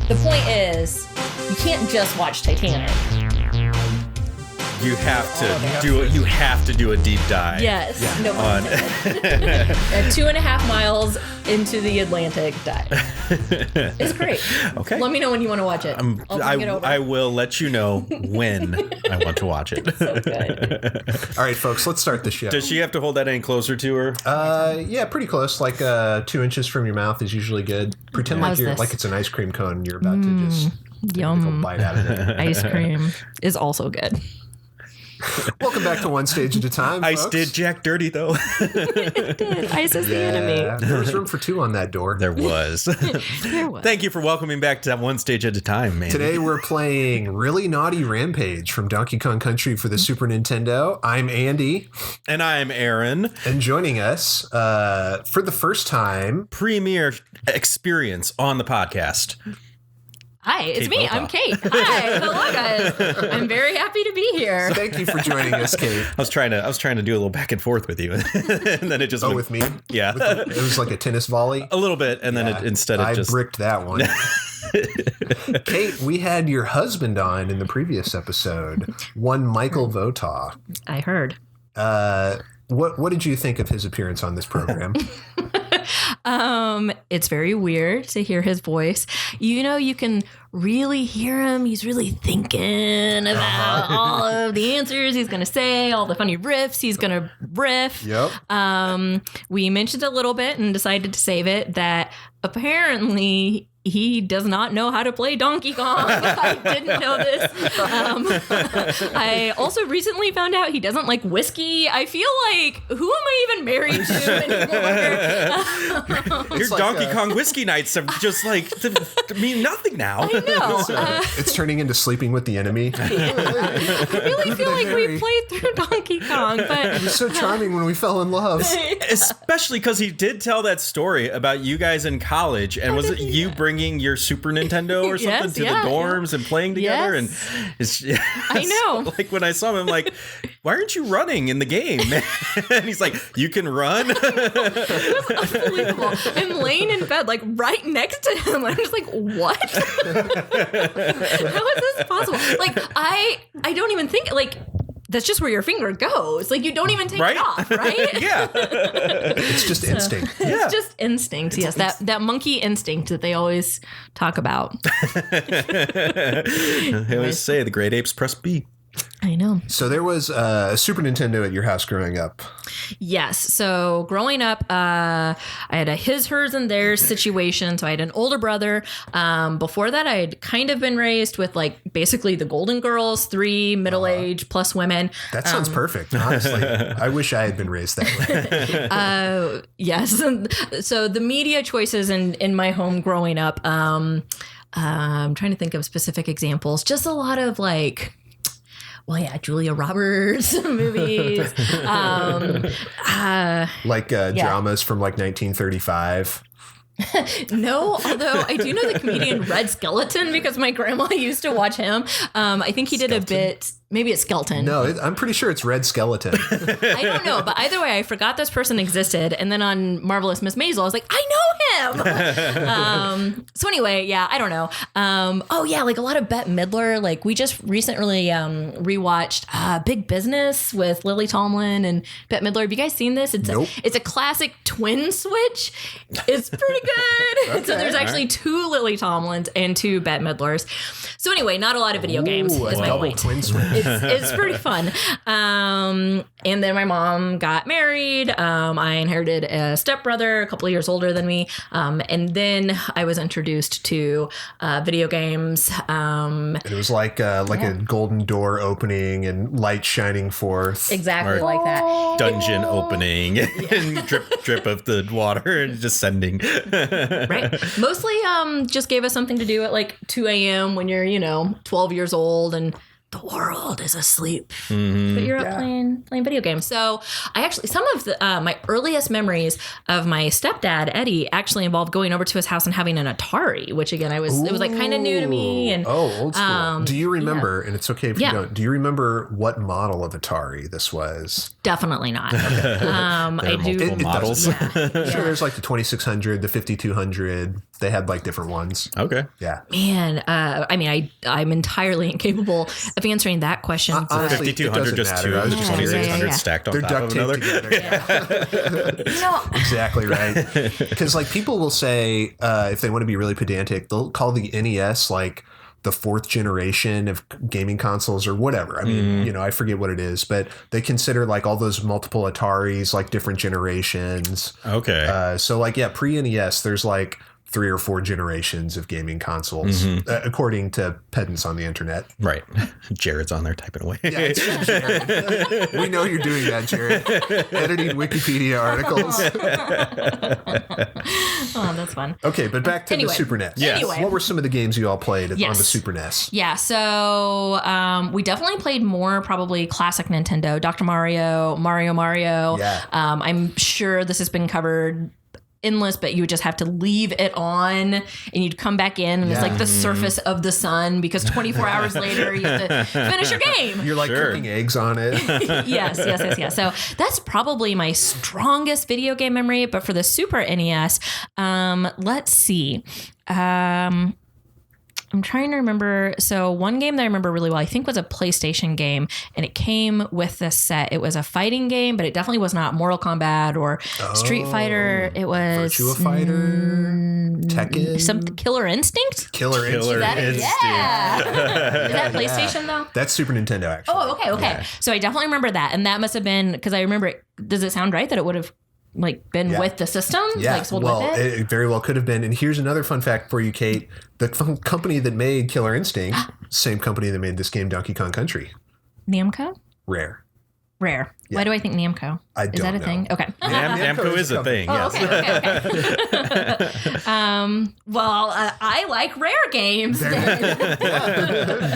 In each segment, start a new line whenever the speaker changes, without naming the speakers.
The point is, you can't just watch Titanic.
You have to do a deep dive.
Yes. Yeah. No on 2.5 miles into the Atlantic dive. It's great.
Okay.
Let me know when you want to watch it.
I will let you know when I want to watch it.
So good.
All right, folks, let's start the show.
Does she have to hold that any closer to her?
Yeah, pretty close. Like 2 inches from your mouth is usually good. Pretend like it's an ice cream cone and you're about to just take a bite out of it.
Ice cream is also good.
Welcome back to One Stage at a Time,
Ice
folks.
did Jack dirty, though.
It did. Ice is the enemy.
There was room for 2 on that door.
There was.
There was.
Thank you for welcoming back to that One Stage at a Time, man.
Today we're playing Really Gnawty Rampage from Donkey Kong Country for the Super Nintendo. I'm Andy.
And I'm Aaron.
And joining us for the first time...
Premiere experience on the podcast.
Hi, it's
Kate
me.
Votaw.
I'm Kate. Hi, hello guys. I'm very happy to be here.
Thank you for joining us, Kate.
I was trying to do a little back and forth with you, and then it just went,
with me?
Yeah,
it was like a tennis volley.
A little bit, and then
I bricked that one. Kate, we had your husband on in the previous episode, one Michael Votaw.
I heard.
What did you think of his appearance on this program?
It's very weird to hear his voice. You know, you can really hear him. He's really thinking about all of the answers he's going to say, all the funny riffs he's going to riff.
Yep.
We mentioned a little bit and decided to save it that apparently he does not know how to play Donkey Kong. I didn't know this. I also recently found out he doesn't like whiskey. I feel like, who am I even married to anymore?
Your Donkey Kong whiskey nights are just like mean nothing now.
I know.
It's turning into sleeping with the enemy.
I really feel like we played through Donkey Kong, but
it was so charming when we fell in love.
Especially because he did tell that story about you guys in college, and was it you bringing your Super Nintendo or something to the dorms and playing together?
Yes.
And it's,
I know.
Like when I saw him, I'm like, why aren't you running in the game? And he's like, you can run.
It was unbelievable. I'm laying in bed, like right next to him. I'm just like, what? How is this possible? Like, I don't even think, like, that's just where your finger goes. Like, you don't even take it off, right?
Yeah.
It's just instinct.
It's just instinct. Yes, that monkey instinct that they always talk about.
They always say the great apes press B.
I know.
So there was a Super Nintendo at your house growing up.
Yes. So growing up, I had a his, hers, and theirs situation. So I had an older brother. Before that, I had kind of been raised with like basically the Golden Girls, 3 middle-aged plus women.
That sounds perfect, honestly. I wish I had been raised that way.
Yes. So the media choices in my home growing up, I'm trying to think of specific examples. Just a lot of like... Well, yeah, Julia Roberts movies.
Dramas from like 1935.
No, although I do know the comedian Red Skelton because my grandma used to watch him. I think he did a bit. Maybe it's Skelton.
No, I'm pretty sure it's Red Skeleton.
I don't know, but either way, I forgot this person existed. And then on Marvelous Miss Maisel, I was like, I know him. So anyway, yeah, I don't know. Oh yeah, like a lot of Bette Midler. Like we just recently rewatched Big Business with Lily Tomlin and Bette Midler. Have you guys seen this?
Nope.
It's a classic twin switch. It's pretty good. Okay. So there's actually 2 Lily Tomlins and 2 Bette Midlers. So anyway, not a lot of video games is my point.
Twin switch.
It's pretty fun. And then my mom got married. I inherited a stepbrother a couple of years older than me. And then I was introduced to video games.
And it was like a golden door opening and light shining forth.
Exactly like that.
Dungeon opening and drip of the water and descending.
Right. Mostly just gave us something to do at like 2 a.m. when you're, 12 years old and the world is asleep, but you're up playing video games. So I actually, some of my earliest memories of my stepdad, Eddie, actually involved going over to his house and having an Atari, which again, it was like kind of new to me. And
old school. Do you remember, and it's okay if you don't, do you remember what model of Atari this was?
Definitely not.
Okay.
I do. Models.
Sure, there's like the 2600, the 5200, They had like different ones.
Okay.
Yeah.
Man, I'm entirely incapable of answering that question.
Honestly,
5,200 just two. 2,600 stacked on
They're
top
duct
of
taped
another.
together. Exactly right. Because like people will say, if they want to be really pedantic, they'll call the NES like the fourth generation of gaming consoles or whatever. I mean, I forget what it is, but they consider like all those multiple Ataris like different generations.
Okay.
So like, yeah, pre-NES, there's like 3 or 4 generations of gaming consoles, according to pedants on the internet.
Right. Jared's on there typing away.
Yeah, it's Jared. We know you're doing that, Jared. Editing Wikipedia articles.
Oh, that's fun.
Okay, but back to the Super NES.
Yes.
Anyway.
What were some of the games you all played on the Super NES?
Yeah, so we definitely played more probably classic Nintendo, Dr. Mario.
Yeah.
I'm sure this has been covered endless, but you would just have to leave it on and you'd come back in and it's like the surface of the sun because 24 hours later you have to finish your game.
You're like cooking eggs on it.
Yes. So that's probably my strongest video game memory. But for the Super NES, let's see. I'm trying to remember. So one game that I remember really well, I think was a PlayStation game, and it came with this set. It was a fighting game, but it definitely was not Mortal Kombat or Street Fighter. It was
Virtua Fighter, Tekken,
some Killer Instinct.
Killer Instinct.
Yeah. Is that PlayStation though?
That's Super Nintendo, actually.
Oh, okay. Yeah. So I definitely remember that, and that must have been because I remember it. Does it sound right that it would have like been with the system?
Yeah,
like sold
well,
with it?
It very well could have been. And here's another fun fact for you, Kate. The company that made Killer Instinct, same company that made this game, Donkey Kong Country.
Rare.
Yeah.
Why do I think Namco? Is that a thing? Okay.
Namco is a thing. Yes.
Okay. Well, I like Rare games.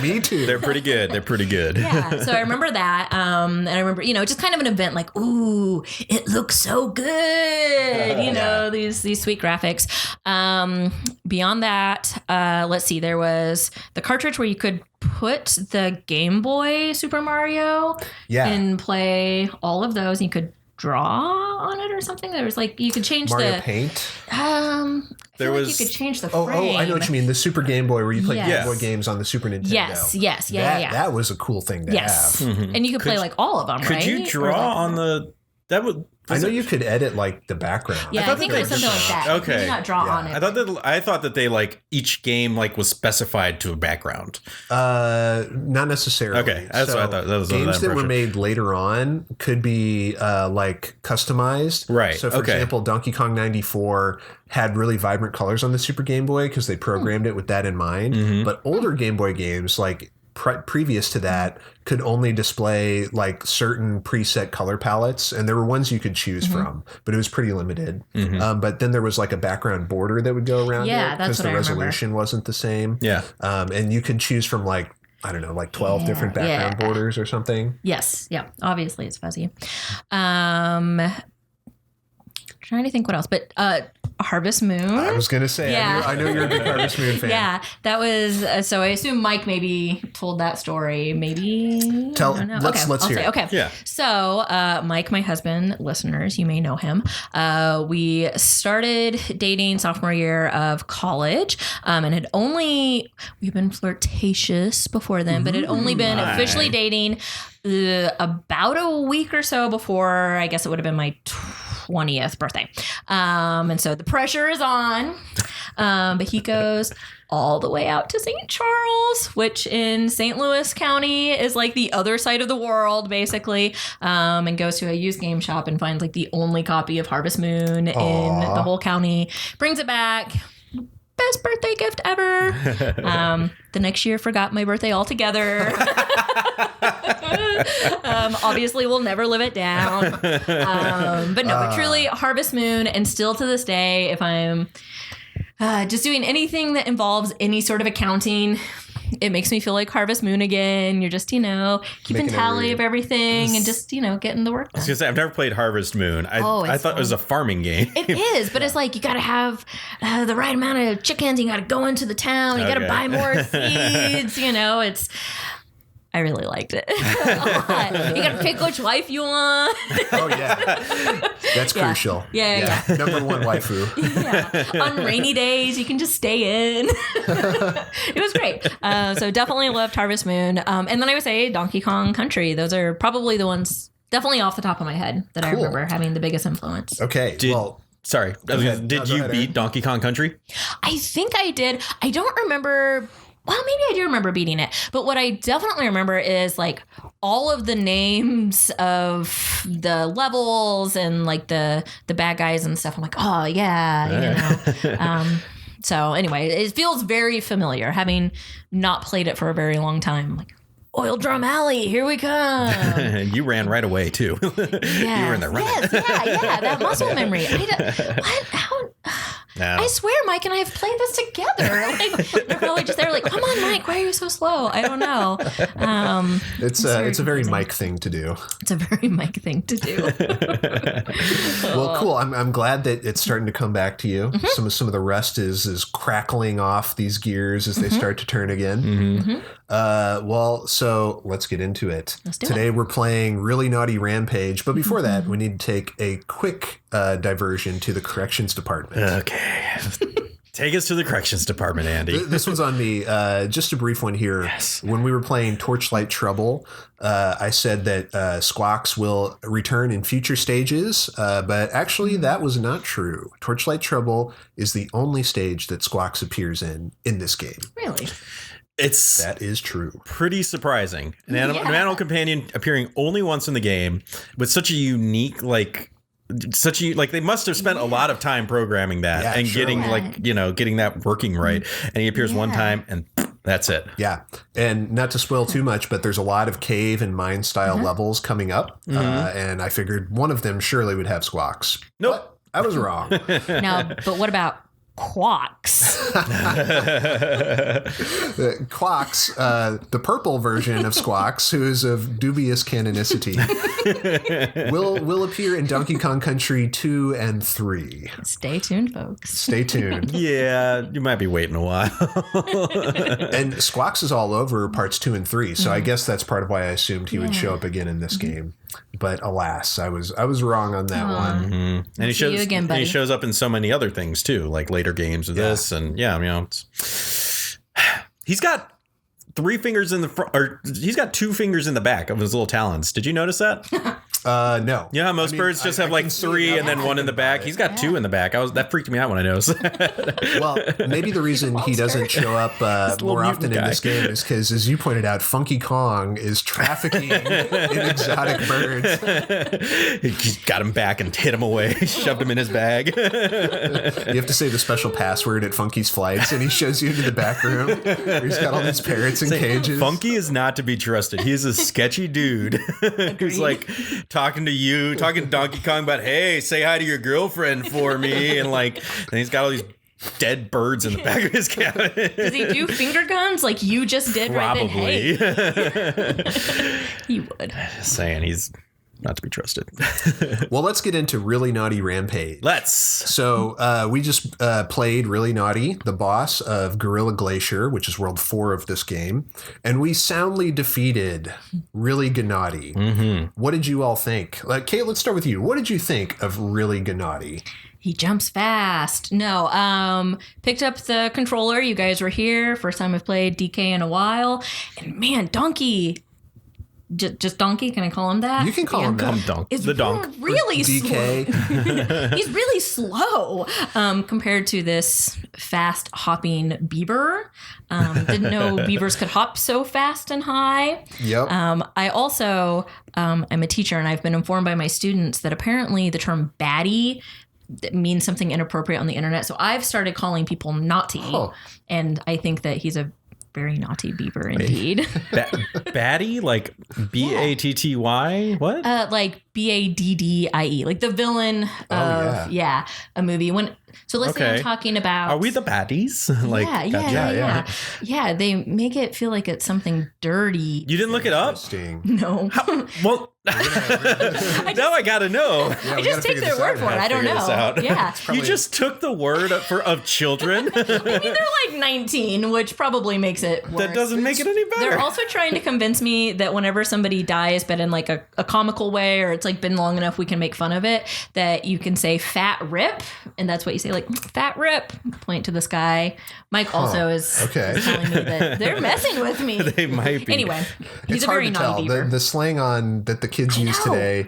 Me too.
They're pretty good.
Yeah. So I remember that. And I remember, just kind of an event like, ooh, it looks so good. These sweet graphics. Beyond that, let's see, there was the cartridge where you could put the Game Boy Super Mario and play all of those. And you could draw on it or something. There was like, you could change
Mario Paint.
You could change the frame.
Oh, I know what you mean. The Super Game Boy where you play Game Boy games on the Super Nintendo.
Yes.
That was a cool thing to have.
Mm-hmm. And you could play like all of them, right?
Could you draw on the... That would...
I know you could edit like the background.
Yeah, I think it was something like that.
Okay.
You could not draw on it.
I thought that they like each game like was specified to a background.
Not necessarily.
Okay, that's what I thought. That was
games that were made later on could be like customized.
Right.
So for example, Donkey Kong 94 had really vibrant colors on the Super Game Boy because they programmed it with that in mind. Mm-hmm. But older Game Boy games like previous to that could only display like certain preset color palettes, and there were ones you could choose from, but it was pretty limited. But then there was like a background border that would go around it because the resolution wasn't the same. And you could choose from like, I don't know, like 12 different background borders or something.
Yes. Yeah. Obviously it's fuzzy. Trying to think what else, but Harvest Moon.
I was going to say, I know you're a big Harvest Moon fan.
Yeah, that was, so I assume Mike maybe told that story. Maybe?
Let's hear it.
Okay.
Yeah.
So Mike, my husband, listeners, you may know him. We started dating sophomore year of college and we've been flirtatious before then, but had only been officially dating about a week or so before, I guess it would have been my 20th birthday. And so the pressure is on. But he goes all the way out to St. Charles, which in St. Louis County is like the other side of the world, basically, and goes to a used game shop and finds like the only copy of Harvest Moon in the whole county, brings it back. Best birthday gift ever. The next year forgot my birthday altogether. Obviously we'll never live it down. But truly Harvest Moon, and still to this day, if I'm just doing anything that involves any sort of accounting, it makes me feel like Harvest Moon again. You're just, keeping tally of everything and just, getting the work done.
I was going to say, I've never played Harvest Moon. I thought it was a farming game.
It is, but it's like you got to have the right amount of chickens. You got to go into the town. You got to buy more seeds. It's... I really liked it. A lot. You got to pick which wife you want.
Oh, yeah. That's crucial.
Yeah.
Number one waifu.
Yeah. On rainy days, you can just stay in. It was great. So definitely loved Harvest Moon. And then I would say Donkey Kong Country. Those are probably the ones definitely off the top of my head that I remember having the biggest influence.
Okay.
Sorry. Did you beat Donkey Kong Country?
I think I did. I don't remember. Well, maybe I do remember beating it. But what I definitely remember is like all of the names of the levels and like the bad guys and stuff. I'm like, oh, yeah. You know. So anyway, it feels very familiar having not played it for a very long time. Like, Oil Drum Alley, here we come.
You ran right away, too. You were in there running.
Yes, that muscle memory. I swear Mike and I have played this together. Like, they're probably just there like, come on, Mike, why are you so slow? I don't know.
It's a very Mike thing to do.
It's a very Mike thing to do.
Well, cool. I'm glad that it's starting to come back to you. Mm-hmm. Some of the rust is crackling off these gears as they start to turn again. Mm-hmm. So let's get into it. Today we're playing Really Gnawty Rampage, but before that, we need to take a quick diversion to the corrections department.
Okay. Take us to the corrections department, Andy.
This one's on me. Just a brief one here.
Yes.
When we were playing Torchlight Trouble, I said that Squawks will return in future stages, but actually that was not true. Torchlight Trouble is the only stage that Squawks appears in this game.
Really?
That is true.
Pretty surprising. An animal companion appearing only once in the game with such a unique, they must have spent a lot of time programming that getting getting that working right. And he appears one time and that's it. Yeah.
And not to spoil too much, but there's a lot of cave and mine style levels coming up. And I figured one of them surely would have Squawks.
Nope.
But I was wrong.
No, but what about Quawks?
Quawks, the purple version of Squawks, who is of dubious canonicity, will appear in Donkey Kong Country 2 and 3.
Stay tuned, folks.
Stay tuned.
Yeah, you might be waiting a while.
And Squawks is all over parts 2 and 3, so I guess that's part of why I assumed he would show up again in this game. But alas, I was wrong on that one.
Mm-hmm. And he shows up in so many other things too, like later games of this, and he's got 3 fingers in the front, or he's got 2 fingers in the back of his little talons. Did you notice that?
No.
Yeah, most birds just have like 3 and then 1 in the back. He's got 2 in the back. That freaked me out when I noticed.
Well, maybe the reason he doesn't show up more often in this game is because, as you pointed out, Funky Kong is trafficking in exotic birds.
He got him back and hid him away. Shoved him in his bag.
You have to say the special password at Funky's flights, and he shows you into the back room where he's got all these parrots in cages.
Funky is not to be trusted. He is a sketchy dude who's like talking to Donkey Kong about, hey, say hi to your girlfriend for me, and he's got all these dead birds in the back of his cabin.
Does he do finger guns like you just did?
Probably.
Right then? Hey. He would.
Just saying, he's not to be trusted.
Well, let's get into Really Gnawty Rampage. So we just played Really Gnawty, the boss of Gorilla Glacier, which is World 4 of this game, and we soundly defeated Really Gnawty. Mm-hmm. What did you all think? Kate, let's start with you. What did you think of Really Gnawty?
He jumps fast. No, picked up the controller. You guys were here. First time I've played DK in a while. And man, Donkey... Just Donkey? Can I call him that?
You can call him that.
Is
the donk.
Really
DK.
slow. He's really slow compared to this fast hopping beaver. Didn't know beavers could hop so fast and high.
Yep.
I also am a teacher, and I've been informed by my students that apparently the term baddie means something inappropriate on the internet. So I've started calling people naughty, and I think that he's a very naughty beaver indeed.
Batty? Like Batty? What?
Like Baddie, like the villain of a movie. So let's say I'm talking about.
Are we the baddies?
Yeah. They make it feel like it's something dirty.
You didn't look it up?
No.
Well, now I gotta know.
Yeah,
I just take their word for it. I don't know. Yeah.
You just took the word of children.
I mean, they're like 19, which probably makes it worse.
That doesn't make it any better.
They're also trying to convince me that whenever somebody dies, but in like a comical way, or it's like been long enough we can make fun of it, that you can say fat rip, and that's what you say, like fat rip, point to the sky. Mike also is telling me that they're messing with me.
They might be.
Anyway, he's
it's
a
hard
very
to tell.
naughty beaver.
The slang on that the kids use today,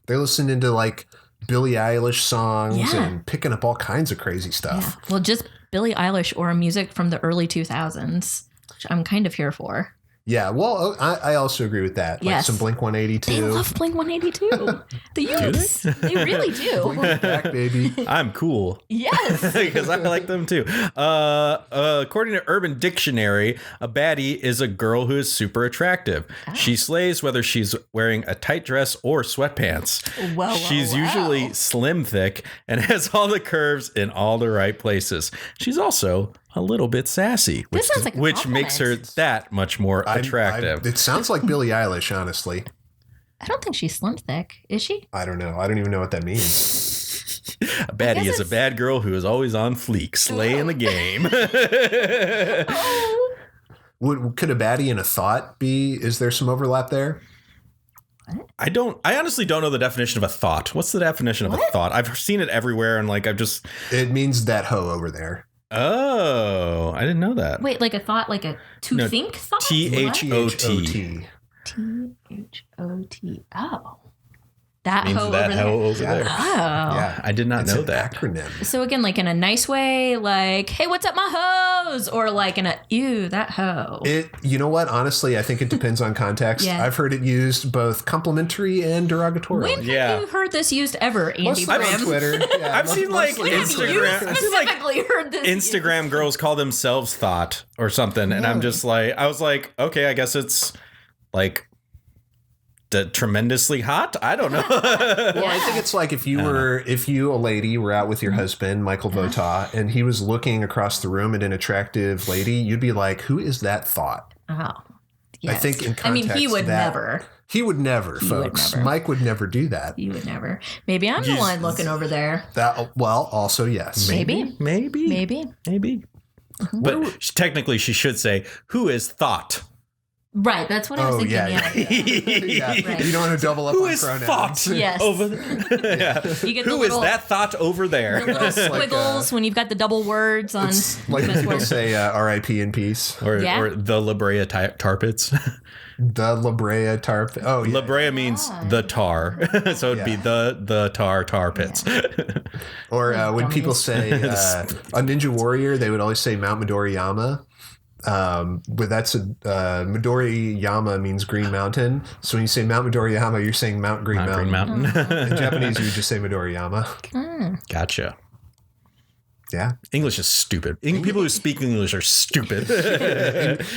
they're listening to like Billie Eilish songs and picking up all kinds of crazy stuff.
Yeah. Well, just Billie Eilish or music from the early 2000s, which I'm kind of here for.
Yeah, well, I also agree with that. Like some Blink 182.
They love Blink 182. The youths. They really do.
Back, baby.
I'm cool.
Yes.
Because I like them too. According to Urban Dictionary, a baddie is a girl who is super attractive. She slays whether she's wearing a tight dress or sweatpants. She's usually slim thick and has all the curves in all the right places. She's also a little bit sassy, which makes her that much more attractive.
It sounds like Billie Eilish, honestly.
I don't think she's slim thick. Is she?
I don't know. I don't even know what that means.
A baddie is a bad girl who is always on fleek, slaying the game.
Could a baddie and a thought be? Is there some overlap there?
I honestly don't know the definition of a thought. What's the definition of a thought? I've seen it everywhere, and like
It means that hoe over there.
Oh, I didn't know that.
Wait, like a thought, like a think thought?
THOT.
THOT. Oh. That
means
hoe
that
over
hoe
there.
over there.
Oh.
Yeah, I did not know that.
Acronym.
So again, like in a nice way, like, hey, what's up, my hoes? Or like in a, ew, that hoe.
You know what? Honestly, I think it depends on context.
Yeah.
I've heard it used both complimentary and derogatory.
When have you heard this used ever, Andy
I've
Brim?
on Twitter. Yeah,
I've seen like Instagram.
I've specifically heard this
Instagram girls call themselves thought or something, and I'm just like, I was like, okay, I guess it's like tremendously hot. I don't know.
Well, I think it's like if you, a lady, were out with your husband, Michael Votaw, and he was looking across the room at an attractive lady, you'd be like, who is that thought?
Oh, yes.
I think in context,
he would never.
He would never, folks.
Would never.
Mike would never do that.
He would never. Maybe I'm the one looking over there.
Also, yes.
Maybe.
Mm-hmm. But technically, she should say, who is thought?
Right, that's what I was thinking.
Yeah.
Right.
You don't want to double up
Who
on
is
pronouns.
Thought? Yes.
Over there?
You get
Who is that thought over there?
The little squiggles when you've got the double words on.
Like people say R.I.P. in peace.
Or the La Brea tar pits.
The La Brea tar pits. Oh, yeah.
La Brea means the tar. So it'd be the tar pits.
Yeah. Or when people say a Ninja Warrior, they would always say Mount Midoriyama. But that's Midoriyama means Green Mountain. So when you say Mount Midoriyama, you're saying Mount Green Mountain. In Japanese, you would just say Midoriyama.
Gotcha.
Yeah.
English is stupid. People who speak English are stupid.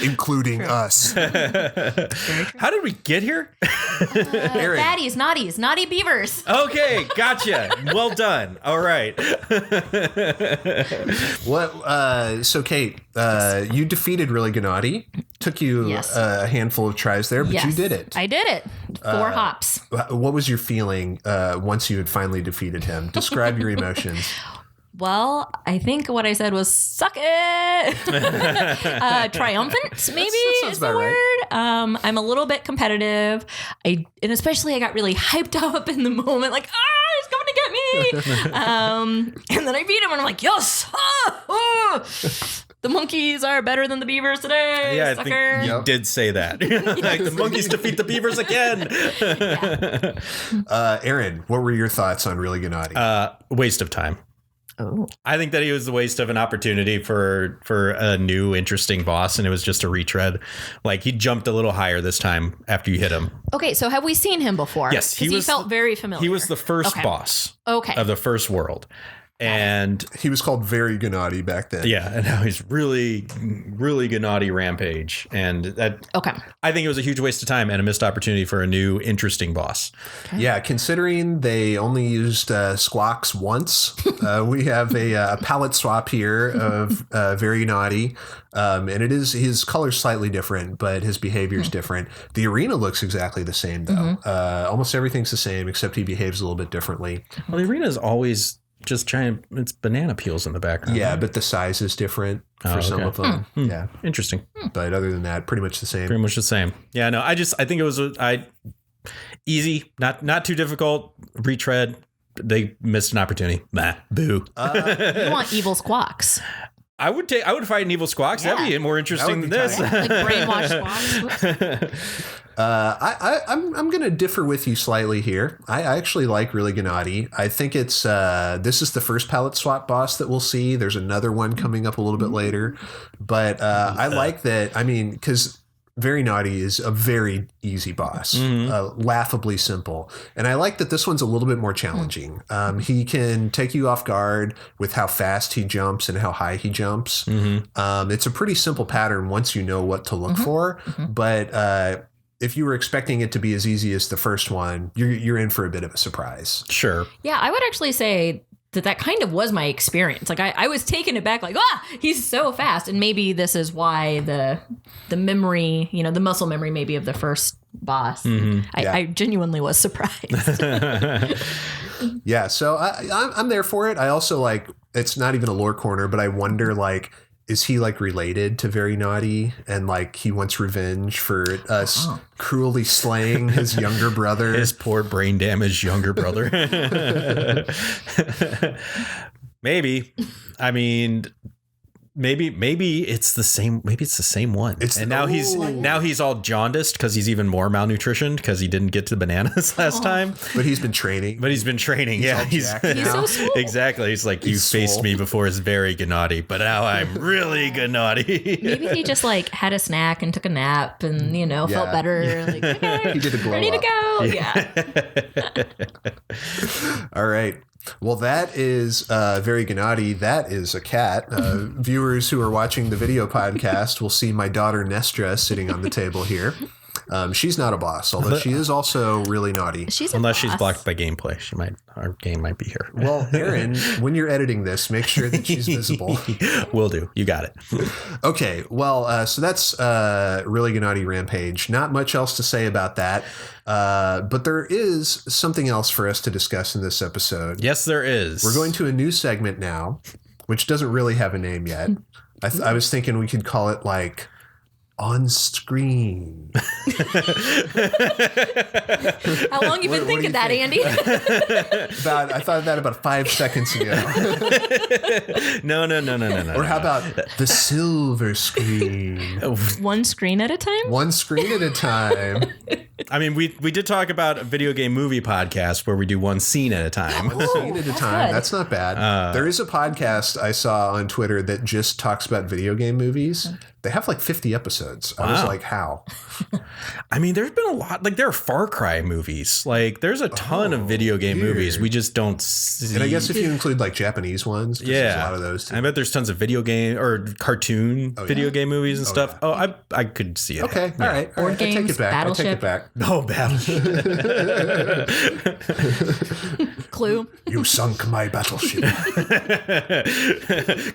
Including us.
How did we get here?
Baddies, naughty beavers.
Okay, gotcha. Well done. All right.
So Kate, you defeated Really Gnawty. Took you a handful of tries there, but you did it.
I did it. 4 hops.
What was your feeling once you had finally defeated him? Describe your emotions.
Well, I think what I said was suck it. Triumphant, maybe is the word. Right. I'm a little bit competitive. And especially I got really hyped up in the moment, like, he's coming to get me. And then I beat him and I'm like, yes. The monkeys are better than the beavers today.
Yeah,
sucker.
I think you did say that. Like the monkeys defeat the beavers again.
Aaron, what were your thoughts on Really Gnawty?
Waste of time.
Oh.
I think that he was a waste of an opportunity for a new interesting boss, and it was just a retread. Like he jumped a little higher this time after you hit him.
Okay, so have we seen him before?
Yes, he
felt very familiar.
He was the first boss
of
the first world. And
he was called Very Gnawty back then.
Yeah, and now he's Really Gnawty Rampage. And that, I think it was a huge waste of time and a missed opportunity for a new interesting boss.
Okay. Yeah, considering they only used Squawks once, we have a palette swap here of Very Gnawty. And it is, his color's slightly different, but his behavior's different. The arena looks exactly the same, though. Almost everything's the same, except he behaves a little bit differently.
Well, the arena is always just giant, it's banana peels in the background.
Yeah, but the size is different for some of them. Yeah.
Interesting.
But other than that, pretty much the same.
Pretty much the same. Yeah, no, I think it was easy, not too difficult, retread. They missed an opportunity. Nah, boo.
You want evil Squawks.
I would fight an evil Squawks. Yeah. That'd be more interesting than this.
Like brainwashed Squawks.
I'm going to differ with you slightly here. I actually like Really Gnawty. I think it's this is the first palette swap boss that we'll see. There's another one coming up a little bit later, but I like that. I mean, because Very Gnawty is a very easy boss, laughably simple, and I like that this one's a little bit more challenging. He can take you off guard with how fast he jumps and how high he jumps. It's a pretty simple pattern once you know what to look for, but if you were expecting it to be as easy as the first one, you're in for a bit of a surprise.
Sure.
Yeah, I would actually say that kind of was my experience. Like I was taken aback, like, he's so fast. And maybe this is why the memory, the muscle memory maybe of the first boss. I genuinely was surprised.
Yeah, so I'm there for it. I also it's not even a lore corner, but I wonder is he related to Very Gnawty and he wants revenge for us cruelly slaying his younger brother?
His poor brain damaged younger brother. Maybe. I mean, maybe it's the same. Maybe it's the same one. Now he's all jaundiced because he's even more malnutritioned because he didn't get to the bananas last time.
But he's been training.
He's
so swole.
Exactly. He's like, you faced me before as Very Gnawty, but now I'm Really Gnawty.
Maybe he just had a snack and took a nap and felt better. Okay,
he did a glow
ready
up.
to go. Yeah.
All right. Well, that is Very Gnawty. That is a cat. Viewers who are watching the video podcast will see my daughter Nestra sitting on the table here. She's not a boss, although she is also really naughty.
Unless she's blocked by gameplay. Our game might be here.
Well, Aaron, when you're editing this, make sure that she's visible.
Will do. You got it.
Okay. Well, so that's Really Gnawty Rampage. Not much else to say about that. But there is something else for us to discuss in this episode.
Yes, there is.
We're going to a new segment now, which doesn't really have a name yet. I was thinking we could call it On Screen.
How long you been thinking that, Andy?
I thought of that about 5 seconds ago.
No.
Or how about the Silver Screen?
One screen at a time?
One screen at a time.
I mean, we did talk about a video game movie podcast where we do one scene at a time.
One scene at a time. That's not bad. There is a podcast I saw on Twitter that just talks about video game movies. They have 50 episodes. I was like, how?
I mean, there's been a lot. There are Far Cry movies. There's a ton of video game movies. We just don't see.
And I guess if you include Japanese ones, there's a lot of those too.
I bet there's tons of video game or cartoon video game movies and stuff. Yeah. I could see it.
Okay. All right.
Board games,
I take it back.
Battleship.
I take it back.
No, Battleship.
Clue.
You sunk my battleship.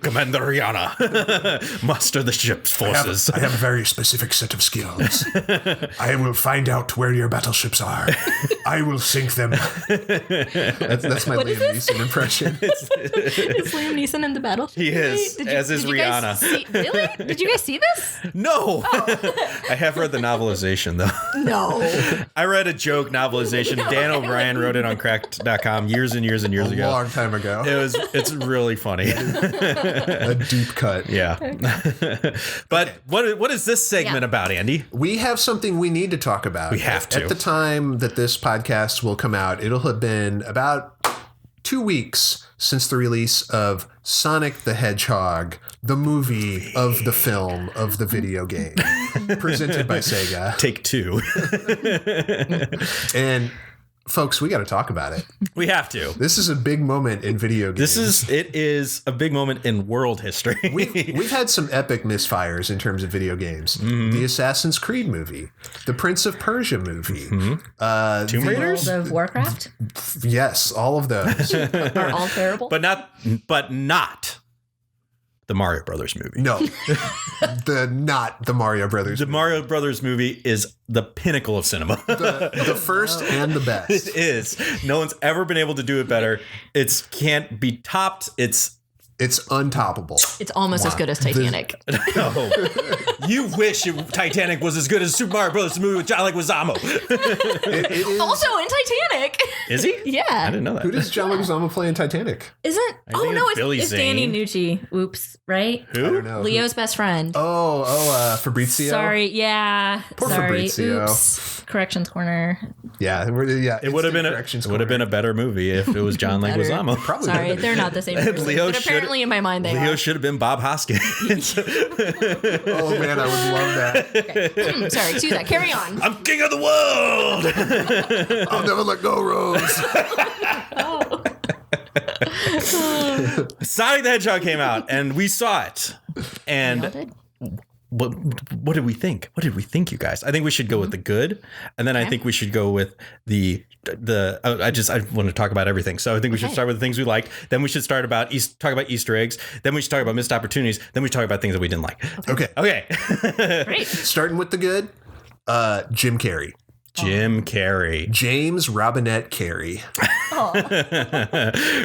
Commander Rihanna. Muster the ship's forces.
I have a very specific set of skills. I will find out where your battleships are. I will sink them. That's my Liam Neeson impression.
Is Liam Neeson in the battleship?
He is, as is Rihanna.
Really? Did you guys see this?
No. Oh. I have read the novelization, though.
No.
I read a joke novelization. Dan O'Brien wrote it on cracked.com years and years and years ago.
A long time ago.
It's really funny.
A deep cut.
Yeah. But what is this segment about, Andy?
We have something we need to talk about.
We have to.
At the time that this podcast will come out, it'll have been about 2 weeks since the release of Sonic the Hedgehog, the movie of the film of the video game, presented by Sega.
Take two.
And Folks, we got to talk about it.
We have to.
This is a big moment in video games.
It is a big moment in world history.
We've had some epic misfires in terms of video games. The Assassin's Creed movie, the Prince of Persia movie,
Tomb Raiders,
World of Warcraft.
Yes, all of those
are all terrible,
but not the Mario Brothers movie.
No, not the Mario Brothers.
The Mario Brothers movie is the pinnacle of cinema.
The first and the best.
It is. No one's ever been able to do it better. It can't be topped. It's
untoppable.
It's almost as good as Titanic.
No. You wish Titanic was as good as Super Mario Brothers movie with John Leguizamo.
It is,
Also in Titanic.
Is he?
Yeah.
I didn't know that.
who does John Leguizamo play in Titanic?
Isn't? Oh
think
no,
it's Billy
it's Danny
Zane.
Nucci. Oops, right?
Who?
I don't know.
Leo's best friend.
Fabrizio.
Sorry, yeah.
Poor
Sorry.
Fabrizio.
Oops. Corrections corner.
Yeah.
It would have been a better movie if it was John
Better.
Leguizamo.
Probably.
Sorry, they're not the same person.
Leo
But apparently in my mind they
Leo
are.
should have been Bob Hoskins.
Oh man, I would love that.
Sorry, excuse that. Carry on.
I'm king of the world.
I'll never let go, Rose.
Sonic the Hedgehog came out and we saw it. And what did we think? What did we think, you guys? I think we should go with the good, and then I think we should go with the. I want to talk about everything, so I think we should start with the things we liked. Then we should talk about Easter eggs. Then we should talk about missed opportunities. Then we should talk about things that we didn't like.
Okay.
Great.
Starting with the good. Jim Carrey.
Jim Carrey.
James Robinette Carey.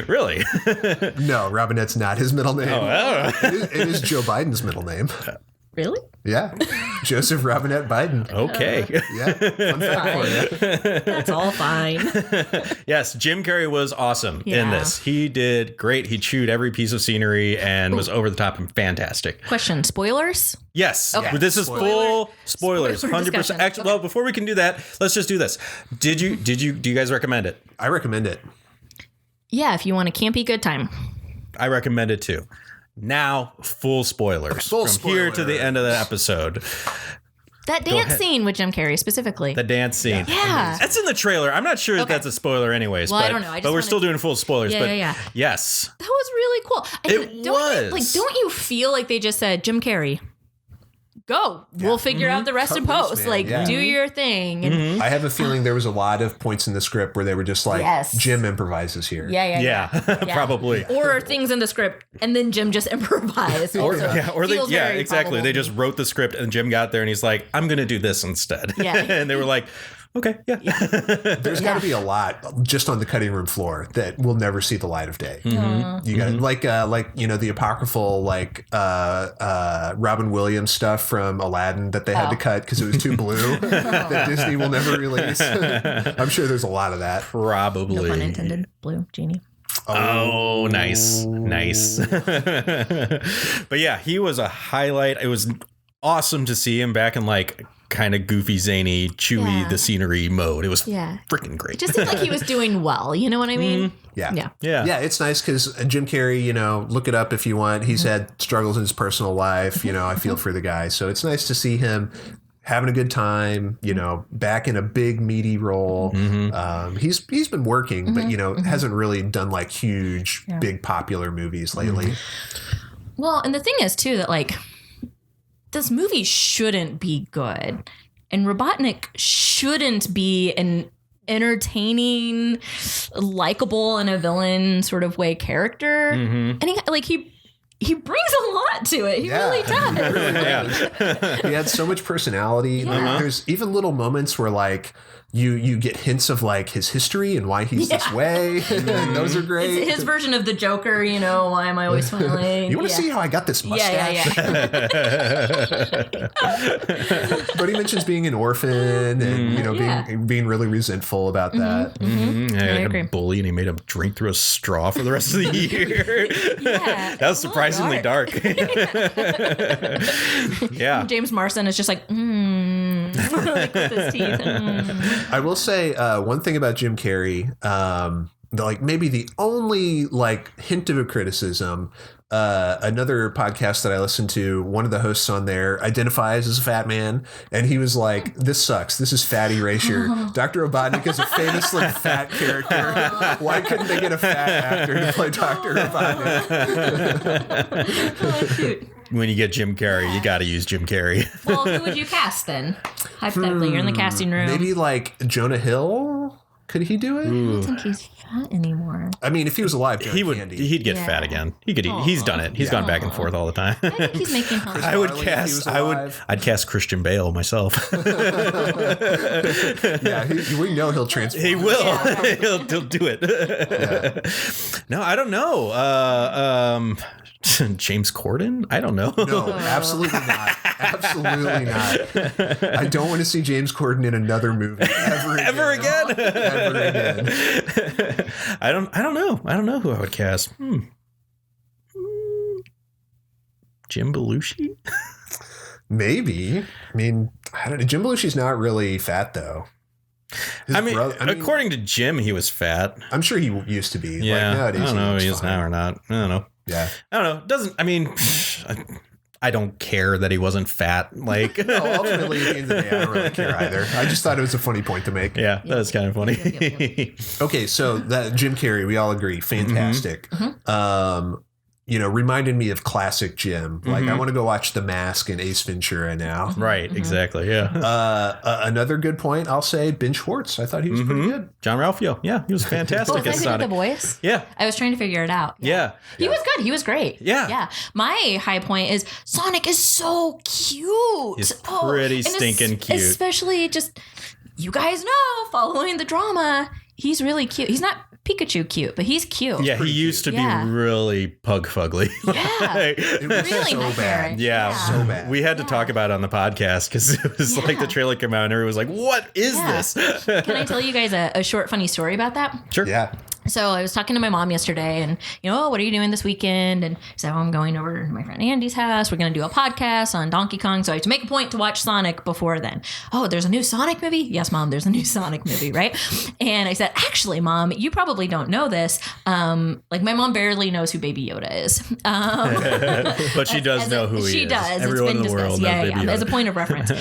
Really?
No, Robinette's not his middle name.
Oh,
It is Joe Biden's middle name.
Really?
Yeah. Joseph Robinette Biden.
okay.
Yeah. Fun fact for you.
That's all fine.
Yes, Jim Carrey was awesome in
Yeah.
this. He did great. He chewed every piece of scenery and was over the top and fantastic.
Question: spoilers?
Yes,
Okay.
but this is full spoilers,
Spoiler
100%.
discussion.
Actually,
Okay.
well, before we can do that, let's just do this. Do you guys recommend it?
I recommend it.
Yeah, if you want a campy good time.
I recommend it too. Now, full spoilers
Full
from here to the
spoilers.
end of the episode.
That dance scene with Jim Carrey specifically.
The dance scene.
Yeah.
That's in the trailer. I'm not sure if
Okay.
that's a spoiler anyways.
Well, I
but,
don't know. I just
but we're
wanted
still
to-
doing full spoilers.
Yeah,
but
yeah.
yes.
That was really cool.
It was.
Don't you feel like they just said, Jim Carrey, go. We'll figure out the rest in
Totally,
post.
man.
Like,
Yeah.
do your thing. And
I have a feeling there was a lot of points in the script where they were just like,
Yes.
Jim improvises here.
Yeah, probably.
Or things in the script, and then Jim just improvised.
Or
Feels very
exactly.
probable.
They just wrote the script and Jim got there and he's like, I'm going to do this instead.
Yeah.
And they were like, okay, yeah.
There's got to be a lot just on the cutting room floor that will never see the light of day. You got like the apocryphal Robin Williams stuff from Aladdin that they had to cut because it was too blue that Disney will never release. I'm sure there's a lot of that.
Probably.
No pun intended. Blue genie.
Oh, nice. But yeah, he was a highlight. It was awesome to see him back in like kind of goofy, zany, chewy,
Yeah.
the scenery mode. It was
Yeah.
freaking great.
It just seemed like he was doing well. You know what I mean?
Yeah.
Yeah.
Yeah.
It's nice because Jim Carrey, look it up if you want. He's had struggles in his personal life. I feel for the guy. So it's nice to see him having a good time, back in a big meaty role. He's been working, but, hasn't really done like huge, big popular movies lately.
Well, and the thing is, too, that like this movie shouldn't be good. And Robotnik shouldn't be an entertaining, likable in a villain sort of way character. And he brings a lot to it. He really does.
He had so much personality. There's even little moments where like you get hints of like his history and why he's this way. And those are great.
It's his version of the Joker, why am I always smiling?
You want to see how I got this mustache? But he mentions being an orphan and being really resentful about that.
I
agree.
a bully and he made him drink through a straw for the rest of the year. That was surprisingly dark. Yeah.
James Marsden is just like, like with his teeth.
I will say one thing about Jim Carrey, maybe the only like hint of a criticism Another podcast that I listened to, one of the hosts on there identifies as a fat man, and he was like, "This sucks. This is fat erasure." Dr. Robotnik is a famously fat character. Why couldn't they get a fat actor to play Dr. Robotnik?
Oh, shoot.
When you get Jim Carrey, you got to use Jim Carrey.
Well, who would you cast then? Hypothetically, you're in the casting room.
Maybe like Jonah Hill. Could he do it?
I don't think he's fat anymore.
I mean, if he was alive, John Candy.
He'd get fat again. He could. He's done it. He's gone back and forth all the time.
I think he's making healthy.
I'd cast Christian Bale myself.
Yeah, we know he'll transform.
He will. Yeah. he'll do it. Yeah. No, I don't know. James Corden? I don't know.
No, absolutely not. Absolutely not. I don't want to see James Corden in another movie ever again. Ever again.
I don't know. I don't know who I would cast. Jim Belushi?
Maybe. I mean, I don't know. Jim Belushi's not really fat though.
According to Jim, he was fat.
I'm sure he used to be.
Yeah. Nowadays, I don't know if he is now or not. I don't know.
Yeah.
I don't know. I don't care that he wasn't fat. Like,
no, ultimately, at the end of the day, I don't really care either. I just thought it was a funny point to make.
Yeah, that was kind of funny.
Yep.
Okay, so that Jim Carrey, we all agree, fantastic.
Mm-hmm.
Reminded me of classic Jim. Like, I want to go watch The Mask and Ace Ventura now.
Right, exactly, yeah.
Another good point, I'll say, Ben Schwartz. I thought he was pretty good.
John Ralphio, yeah, he was fantastic as
Sonic.
Sonic.
The voice?
Yeah.
I was trying to figure it out.
Yeah.
He was good. He was great.
Yeah.
Yeah. My high point is Sonic is so cute.
He's pretty stinking cute.
Especially just, you guys know, following the drama, he's really cute. He's not Pikachu cute, but he's cute.
Yeah, he used to be really pug fugly.
Yeah.
It was
Really
so bad.
Yeah.
So bad.
We had to talk about it on the podcast because it was like the trailer came out and everyone was like, what is this?
Can I tell you guys a short, funny story about that?
Sure.
Yeah.
So I was talking to my mom yesterday and, what are you doing this weekend? And so I'm going over to my friend Andy's house. We're going to do a podcast on Donkey Kong. So I have to make a point to watch Sonic before then. Oh, there's a new Sonic movie? Yes, Mom, there's a new Sonic movie, right? And I said, actually, Mom, you probably don't know this. My mom barely knows who Baby Yoda is.
But she does know who he is.
She does.
Everyone in the world knows Baby Yoda.
As a point of reference.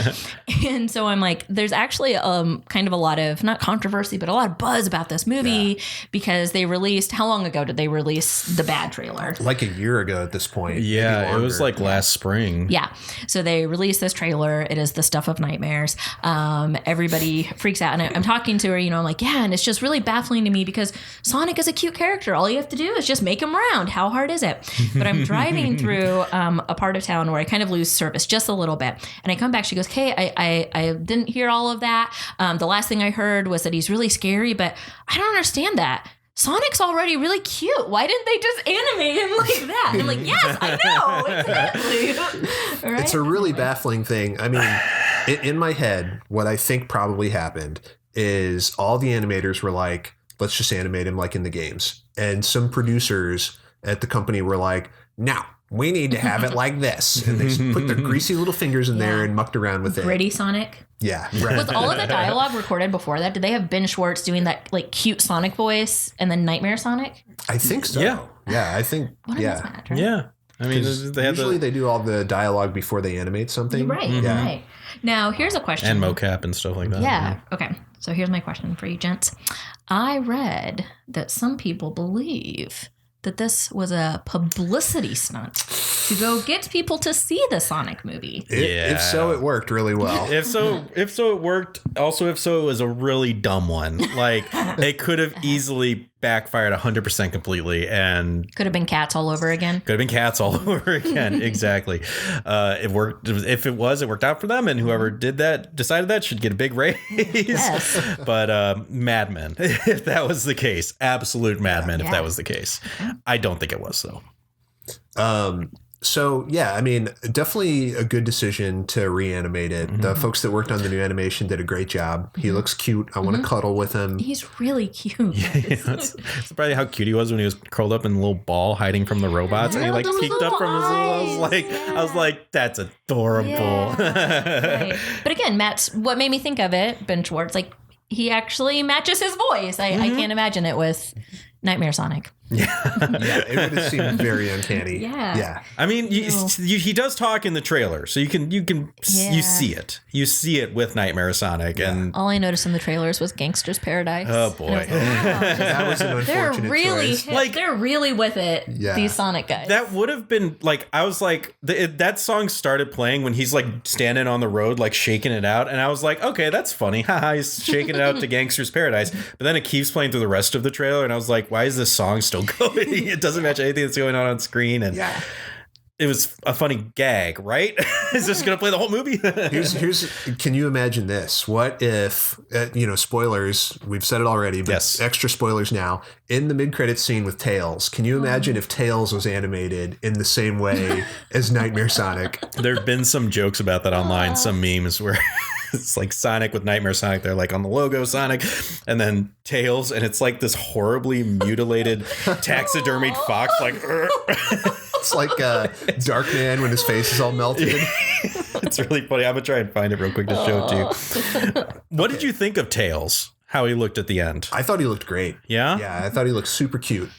And so I'm like, there's actually kind of a lot of, not controversy, but a lot of buzz about this movie because they released, how long ago did they release the bad trailer?
Like a year ago at this point.
Yeah, it was like last spring.
Yeah. So they released this trailer. It is the stuff of nightmares. Everybody freaks out. And I'm talking to her, I'm like, yeah, and it's just really baffling to me because Sonic is a cute character. All you have to do is just make him round. How hard is it? But I'm driving through a part of town where I kind of lose service just a little bit. And I come back, she goes, hey, I didn't hear all of that. The last thing I heard was that he's really scary, but I don't understand that. Sonic's already really cute. Why didn't they just animate him like that? And I'm like, yes, I know, exactly. Right?
It's a really baffling thing. I mean, in my head, what I think probably happened is all the animators were like, let's just animate him like in the games. And some producers at the company were like, no, we need to have it like this. And they put their greasy little fingers in there and mucked around with it.
Gritty Sonic.
Yeah. Right.
Was all of the dialogue recorded before that? Did they have Ben Schwartz doing that like cute Sonic voice and then Nightmare Sonic?
I think so. Yeah, I think.
What
yeah.
Match, right?
Yeah. I mean,
they do all the dialogue before they animate something.
Right.
Yeah.
Right. Now, here's a question.
And mocap and stuff like that.
Yeah. Okay. So here's my question for you, gents. I read that some people believe that this was a publicity stunt to go get people to see the Sonic movie.
If so, it worked really well.
If so, it worked. Also, if so, it was a really dumb one. Like, it could have easily backfired 100% completely, and
could have been cats all over again.
Could have been cats all over again. Exactly. It worked. If it worked out for them, and whoever decided that should get a big raise.
Yes.
But Mad Men, if that was the case, absolute Mad Men, if that was the case. I don't think it was though.
So, yeah, I mean, definitely a good decision to reanimate it. Mm-hmm. The folks that worked on the new animation did a great job. He looks cute. I want to cuddle with him.
He's really cute.
Yeah, that's probably how cute he was when he was curled up in a little ball hiding from the robots. And he like peeked up from his little, I was like, that's adorable.
Yeah. Right. But again, Matt's what made me think of it, Ben Schwartz, like he actually matches his voice. I can't imagine it with Nightmare Sonic.
Yeah, it would have seemed very uncanny. Yeah.
I mean, he does talk in the trailer, so you see it. You see it with Nightmare Sonic, and
all I noticed in the trailers was Gangster's Paradise.
Oh boy,
like, wow,
that was an unfortunate choice.
They're really with it. Yeah. These Sonic guys.
That would have been like, I was like, that song started playing when he's like standing on the road, like shaking it out, and I was like, okay, that's funny. Haha, he's shaking it out to Gangster's Paradise. But then it keeps playing through the rest of the trailer, and I was like, why is this song still going? It doesn't match anything that's going on screen, and it was a funny gag, right? Is this going to play the whole movie?
here's can you imagine this? What if, spoilers, we've said it already, but extra spoilers now, in the mid-credits scene with Tails, can you imagine if Tails was animated in the same way as Nightmare Sonic?
There have been some jokes about that online, some memes where it's like Sonic with Nightmare Sonic. They're like on the logo Sonic, and then Tails, and it's like this horribly mutilated taxidermied fox, like
it's like Darkman when his face is all melted.
It's really funny. I'm gonna try and find it real quick to show it to you. What did you think of Tails? How he looked at the end?
I thought he looked great.
Yeah?
Yeah, I thought he looked super cute.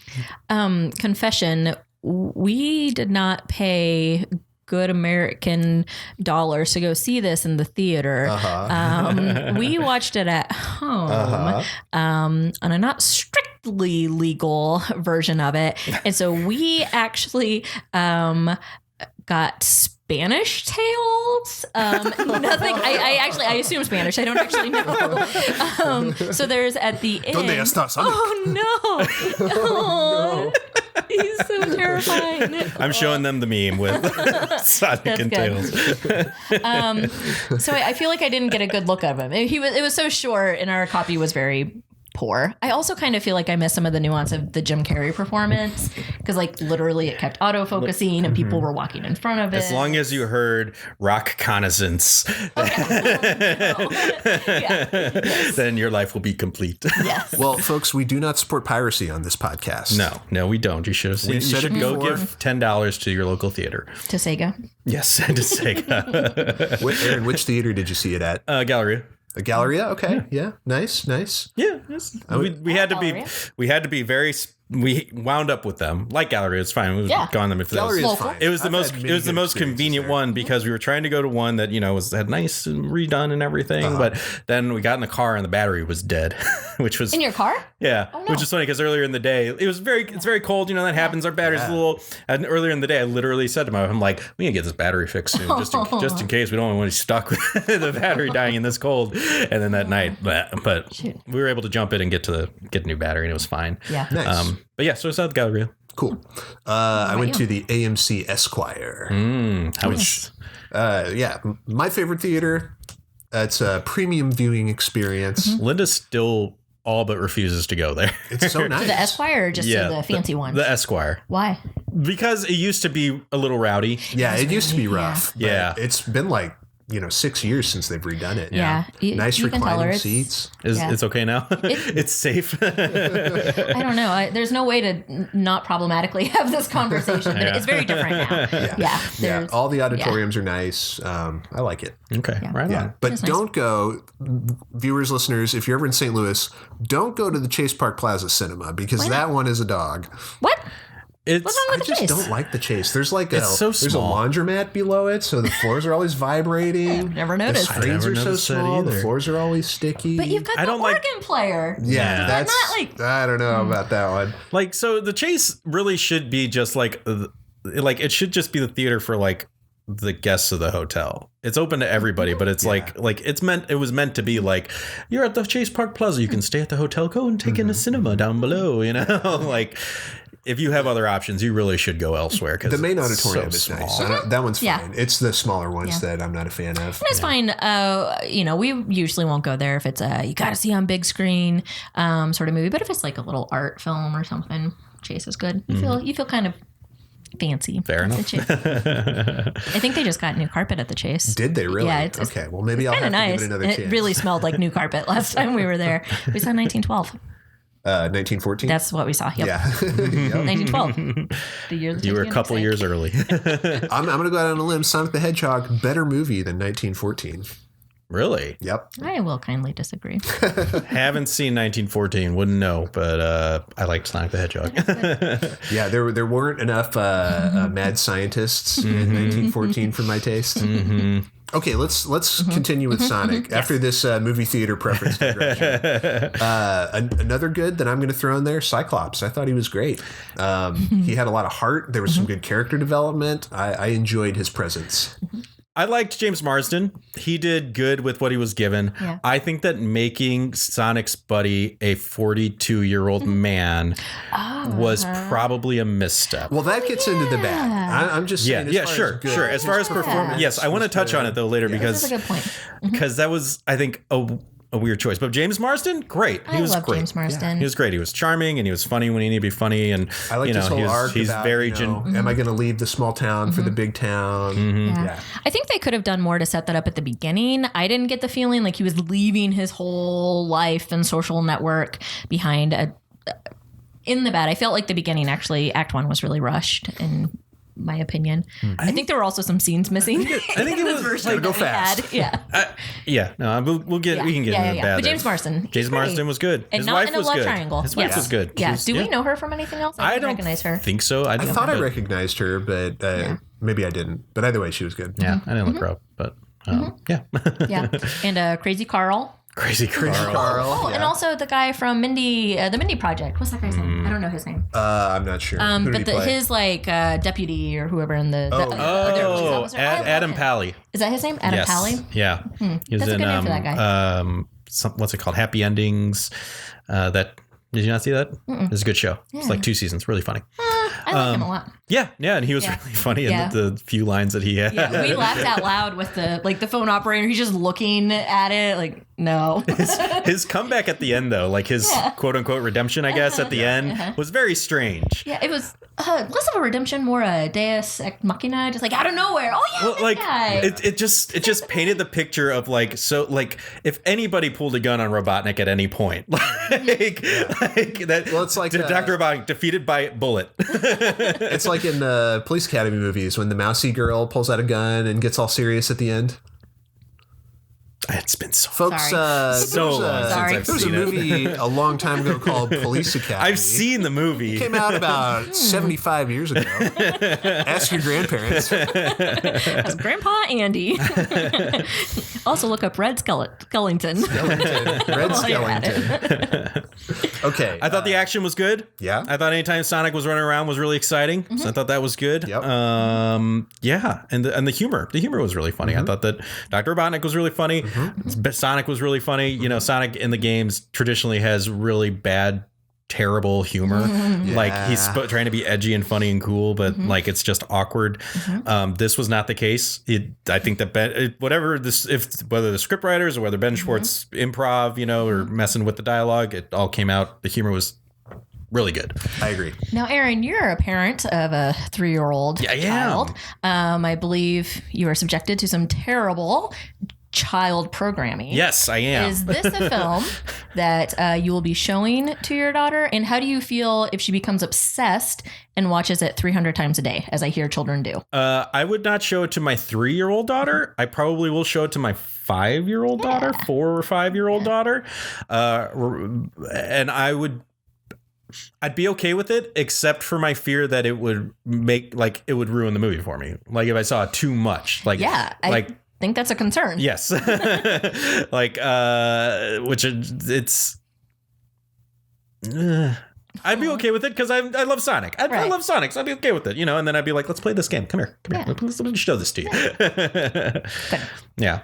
Confession, we did not pay good American dollars to go see this in the theater. We watched it at home on a not strictly legal version of it. And so we actually got Spanish Tails. Nothing. I assume Spanish. I don't actually know. So there's at the end.
¿Dónde está Sonic?
Oh no! Oh, he's so terrifying.
I'm showing them the meme with Sonic and Tails.
So I feel like I didn't get a good look of him. It was so short, and our copy was very poor. I also kind of feel like I missed some of the nuance of the Jim Carrey performance, because like literally it kept auto-focusing and people were walking in front of it.
As long as you heard rock connaissance, then your life will be complete.
Yes.
Well, folks, we do not support piracy on this podcast.
No, we don't. You should have seen. You should go give $10 to your local theater.
To Sega.
Yes, to Sega.
Aaron, which theater did you see it at?
Galleria.
A Galleria? Okay. Yeah. Nice.
Yeah. We had to be very. We wound up with them like Galleria. It's fine. We've gone them if
Galleria is fine.
It was the most convenient one because we were trying to go to one that had nice and redone and everything. But then we got in the car and the battery was dead, which was
in your car.
Yeah, oh, no. Which is funny because earlier in the day it's very cold. That happens. Our battery's a little. And earlier in the day, I literally said to my wife, "I'm like, we need to get this battery fixed soon, just in case we don't want to be stuck with the battery dying in this cold." And then that night, but we were able to jump in and get a new battery, and it was fine.
Yeah.
Nice.
But yeah, so it's at the Galleria.
Cool. I went to the AMC Esquire. My favorite theater. It's a premium viewing experience.
Mm-hmm. Linda still all but refuses to go there.
It's so nice.
The Esquire or just the fancy one?
The Esquire.
Why?
Because it used to be a little rowdy.
Yeah, it used to be rough.
Yeah.
It's been like 6 years since they've redone it.
Yeah.
Nice reclining seats.
It's okay now? It's safe?
I don't know. There's no way to not problematically have this conversation, but it's very different now. Yeah.
All the auditoriums are nice. I like it.
Okay. Yeah. Right on.
But don't go, viewers, listeners, if you're ever in St. Louis, don't go to the Chase Park Plaza Cinema because that one is a dog.
What?
What's
wrong with the Chase?
I just don't like the Chase. There's there's a laundromat below it, so the floors are always vibrating.
I've never noticed.
The screens are so small. The floors are always sticky.
But you've got the organ player.
Yeah, that's not I don't know about that one.
So the Chase really should be just it should just be the theater for the guests of the hotel. It's open to everybody, but it's it was meant to be like, you're at the Chase Park Plaza, you can stay at the hotel, go and take in a cinema down below, if you have other options, you really should go elsewhere. Because
the main auditorium is nice. That one's fine. It's the smaller ones that I'm not a fan of.
It's fine. We usually won't go there if it's you got to see on big screen sort of movie. But if it's like a little art film or something, Chase is good. You feel kind of fancy.
Fair enough.
I think they just got new carpet at the Chase.
Did they really?
Yeah.
Okay. Well, maybe I'll have to give it another chance.
It really smelled like new carpet last time we were there. We saw 1912.
1914.
That's what we saw. Yep.
Yeah.
1912. The year
you were a couple years early.
I'm going to go out on a limb. Sonic the Hedgehog, better movie than 1914.
Really?
Yep.
I will kindly disagree.
Haven't seen 1914. Wouldn't know, but I liked Sonic the Hedgehog.
Yeah, there weren't enough mad scientists in 1914 for my taste.
Mm-hmm.
Okay, let's continue with Sonic after this movie theater preference digression. Another good that I'm going to throw in there, Cyclops. I thought he was great. He had a lot of heart. There was some good character development. I enjoyed his presence.
I liked James Marsden. He did good with what he was given.
Yeah.
I think that making Sonic's buddy a 42-year-old man was probably a mismisstep.
Well, that gets into the bad. I'm just saying.
Sure. As far as performance, yes, I want to touch on it though later because
that's a good point.
Because that was, I think, a weird choice. But James Marsden, great. He was
love
great.
James Marsden.
He was great. He was charming and he was funny when he needed to be funny. And
I like this whole arc
he's
about,
very
am I going to leave the small town for the big town?
Yeah. I think they could have done more to set that up at the beginning. I didn't get the feeling like he was leaving his whole life and social network behind. In the bad, I felt like the beginning, actually, Act 1 was really rushed in my opinion. I think there were also some scenes missing.
I think it was
like go fast.
Yeah.
No, we can get into the bad.
But James Marsden.
James Marsden was good.
And
His
not
wife
in a
was
love
good.
triangle.
His wife was good.
Yeah. Do we know her from anything else? I don't recognize her.
Think so.
I thought I recognized her, but maybe I didn't. But either way, she was good.
Yeah, I didn't look her up, but yeah.
Yeah. And Crazy Carl.
Crazy Carl.
Oh, and also the guy from Mindy, the Mindy Project. What's that guy's name? I don't know his name.
I'm not sure. Who did he play?
His deputy or whoever in the.
Adam Pally.
Is that his name? Adam Pally?
Yeah. He was
That's a good name for that guy.
What's it called? Happy Endings. Did you not see that? It was a good show.
Yeah.
It's like 2 seasons. Really funny.
I like him a lot.
Yeah, and he was really funny in the few lines that he had.
Yeah, we laughed out loud with the phone operator. He's just looking at it like, no.
His comeback at the end, though, like his quote unquote redemption, I guess, at the end was very strange.
Yeah, it was less of a redemption, more a Deus Ex Machina, just like out of nowhere. Oh yeah,
well, like
guy.
It just painted the picture of like if anybody pulled a gun on Robotnik at any point, like that.
Well, it's like
Dr. Robotnik defeated by bullet.
It's like in the Police Academy movies when the mousy girl pulls out a gun and gets all serious at the end.
It's been so
folks.
long since I've
there was
seen
a movie a long time ago called Police Academy.
I've seen the movie.
It came out about 75 years ago. Ask your grandparents.
That's Grandpa Andy. Also look up Red Skellington.
Red Skellington. Okay.
I thought the action was good.
Yeah.
I thought anytime Sonic was running around was really exciting. So I thought that was good.
Yep.
Yeah. And the humor. The humor was really funny. I thought that Dr. Robotnik was really funny. Sonic was really funny. You know, Sonic in the games traditionally has really bad, terrible humor. Like he's trying to be edgy and funny and cool, but like it's just awkward. This was not the case. I think that whether the scriptwriters or whether Ben Schwartz improv, or messing with the dialogue, it all came out. The humor was really good.
I agree.
Now, Aaron, you're a parent of a 3-year-old child. I believe you are subjected to some terrible child programming.
Yes, I am.
Is this a film that you will be showing to your daughter? And how do you feel if she becomes obsessed and watches it 300 times a day, as I hear children do?
I would not show it to my 3-year-old daughter. I probably will show it to my 5-year-old daughter, 4 or 5-year-old daughter. And I'd be okay with it, except for my fear that it would it would ruin the movie for me. Like if I saw too much,
I think that's a concern.
Yes. I'd be okay with it because I love Sonic. I love Sonic, so I'd be okay with it, and then I'd be like, let's play this game. Come here. Let me show this to you.
Good.
Yeah.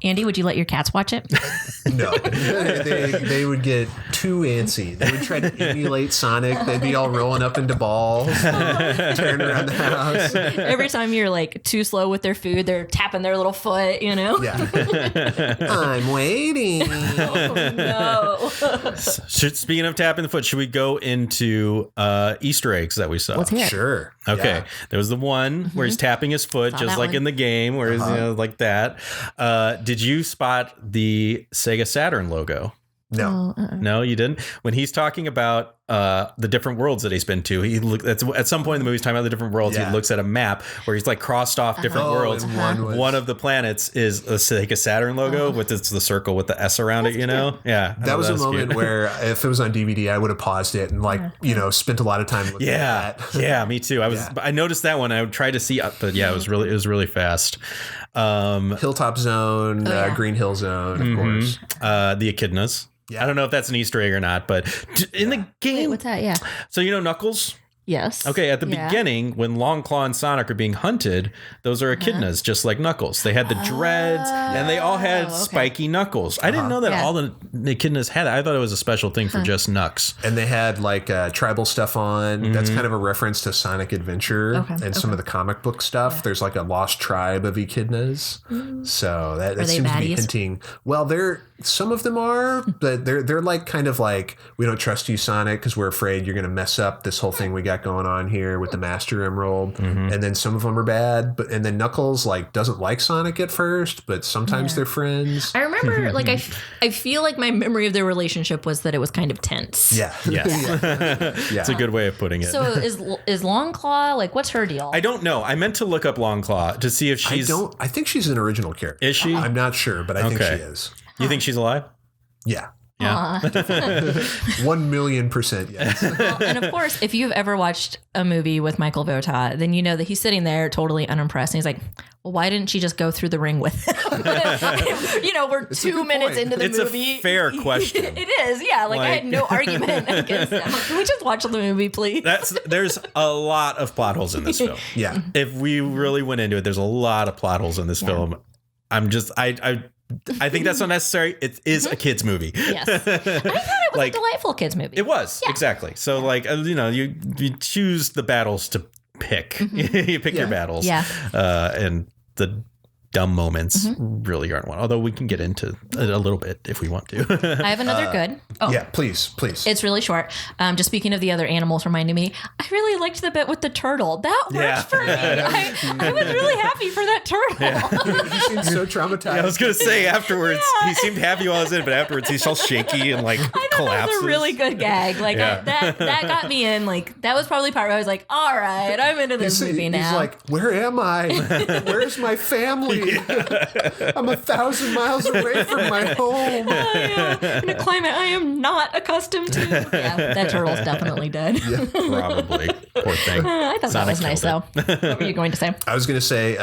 Andy, would you let your cats watch it?
No. They would get too antsy. They would try to emulate Sonic. They'd be all rolling up into balls, turning around the house.
Every time you're like too slow with their food, they're tapping their little foot,
Yeah. I'm waiting.
Oh, no.
Speaking of tapping the foot, should we go into Easter eggs that we saw?
Let's hear it.
Sure.
Okay.
Yeah.
There was the one where he's tapping his foot, just like in the game, where he's like that. Did you spot the Sega Saturn logo?
No.
No, you didn't? When he's talking about the different worlds that he's been to. He at some point in the movie, he's talking about the different worlds. He looks at a map where he's like crossed off different worlds. One of the planets is like a Saturn logo with the circle with the S around it. You know,
that was a moment where if it was on DVD, I would have paused it and spent a lot of time looking at that.
Yeah, me too. I noticed that one. I tried to see, but it was really fast.
Hilltop Zone, Green Hill Zone, of course.
The Echidnas. Yeah. I don't know if that's an Easter egg or not, but in the game.
Wait, what's that? Yeah.
So Knuckles?
Yes.
Okay, at the beginning, when Longclaw and Sonic are being hunted, those are echidnas, just like Knuckles. They had the dreads, and they all had spiky knuckles. I didn't know that all the echidnas had that. I thought it was a special thing for just Knux.
And they had like tribal stuff on. That's kind of a reference to Sonic Adventure and some of the comic book stuff. There's like a lost tribe of echidnas. So that seems to be hinting. Well, some of them are, but they're like kind of like, we don't trust you, Sonic, because we're afraid you're going to mess up this whole thing we got going on here with the Master Emerald. And then some of them are bad, and then Knuckles like doesn't like Sonic at first, but sometimes they're friends.
I remember like I feel like my memory of their relationship was that it was kind of tense.
It's a good way of putting it.
So is Longclaw, like, what's her deal?
I don't know. I meant to look up Longclaw to see if she's
I think she's an original character.
Is she?
I'm not sure, but I think she is.
You think she's alive?
Yeah.
Yeah.
1,000,000% yes.
Well, and of course, if you've ever watched a movie with Michael Votaw, then you know that he's sitting there totally unimpressed. And he's like, well, why didn't she just go through the ring with him? We're 2 minutes into the movie.
It's a fair question.
It is, yeah. Like I had no argument against that. Can we just watch the movie, please?
There's a lot of plot holes in this film.
Yeah.
If we really went into it, there's a lot of plot holes in this film. I think that's unnecessary. It is a kid's movie.
Yes. I thought it was a delightful kid's movie.
It was, exactly. So you choose the battles to pick. You pick your battles. Yeah. And the dumb moments really aren't one. Although we can get into it a little bit if we want to.
I have another good. Oh.
Yeah, please.
It's really short. Just speaking of the other animals reminding me, I really liked the bit with the turtle. That worked for me. I was really happy for that turtle.
He seemed so traumatized.
Yeah, I was going to say afterwards, he seemed happy while I was in, but afterwards he's all shaky and like collapses.
That was a really good gag. Like that got me in. Like that was probably part where I was like, all right, I'm into this movie now.
He's like, where am I? Where's my family? I'm 1,000 miles away from my home.
In a climate I am not accustomed to. Yeah, that turtle's definitely dead.
Yeah,
probably. Poor thing.
I thought that was nice, though. What were you going to say?
I was going to say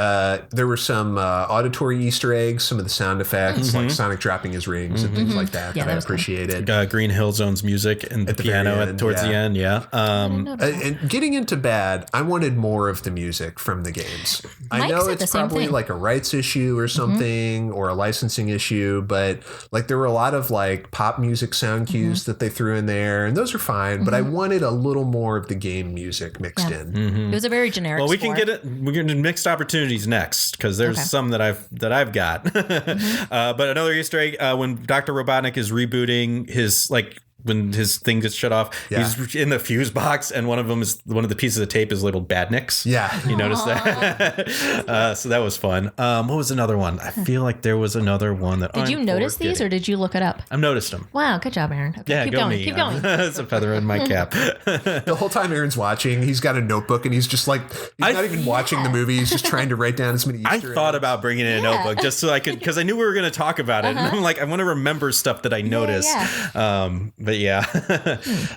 there were some auditory Easter eggs, some of the sound effects, like Sonic dropping his rings and things like that I appreciated.
Green Hill Zone's music and the piano towards the end,
and getting into bad, I wanted more of the music from the games. I know it's probably like a rights issue or something or a licensing issue, but like there were a lot of like pop music sound cues that they threw in there, and those are fine, but I wanted a little more of the game music mixed in.
It was a very generic
we can get it. We're going to mixed opportunities next because there's some that I've got. But another Easter egg when Dr. Robotnik is rebooting his when his thing gets shut off, he's in the fuse box, and one of the pieces of tape is labeled Badniks.
Yeah,
you noticed that. So that was fun. What was another one? I feel like there was another one that.
Did you notice these, or did you look it up?
I've noticed them.
Wow, good job, Aaron. Okay,
yeah,
keep going.
Me.
Keep going.
It's a feather in my cap.
The whole time Aaron's watching, he's got a notebook, and he's just like not even watching the movie. He's just trying to write down as many Easter eggs.
I thought about bringing in a notebook just so I could, because I knew we were going to talk about it, and I'm like, I want to remember stuff that I noticed. But yeah.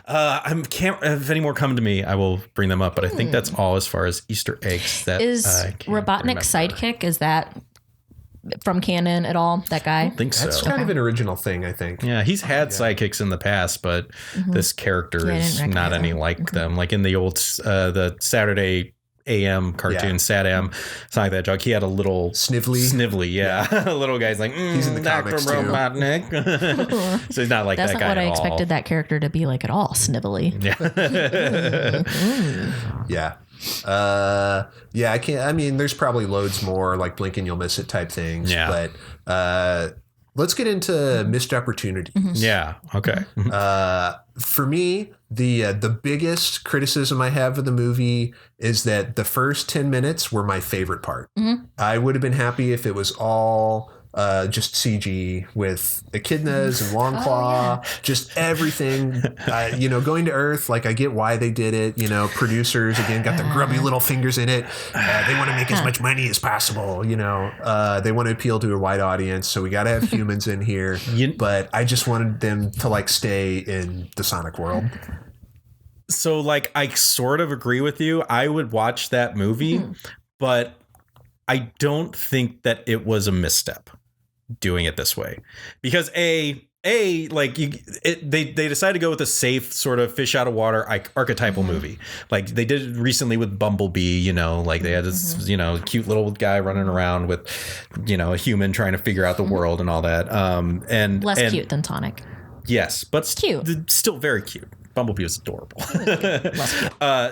I can't. If any more come to me, I will bring them up. But I think that's all as far as Easter eggs. That
is Robotnik's sidekick. Is that from canon at all? That guy?
I don't think so.
That's kind of an original thing, I think.
Yeah, he's had sidekicks in the past, but this character is not any like them. Like in the old the Saturday AM cartoon, Sat-Am, Sonic the Hedgehog, he had a little Snively, a little guy's like,
he's in the
Dr.
comics
Robotnik. So he's not like
That's
that guy
not what I
all.
expected that character to be like at all, Snively.
I can't. I mean, there's probably loads more like blink and you'll miss it type things. But let's get into missed opportunities.
Yeah. Okay.
For me, the biggest criticism I have of the movie is that the first 10 minutes were my favorite part. I would have been happy if it was all just CG with echidnas and Longclaw, just everything. Going to Earth, like I get why they did it. Producers again got their grubby little fingers in it. They want to make as much money as possible. They want to appeal to a wide audience, so we got to have humans in here. But I just wanted them to like stay in the Sonic world.
So like I sort of agree with you. I would watch that movie, but I don't think that it was a misstep doing it this way, because they decided to go with a safe sort of fish out of water archetypal movie, like they did recently with Bumblebee. Like they had this cute little guy running around with a human trying to figure out the world and all that. And
less cute than Sonic.
Yes, but
cute.
Still very cute. Bumblebee was adorable.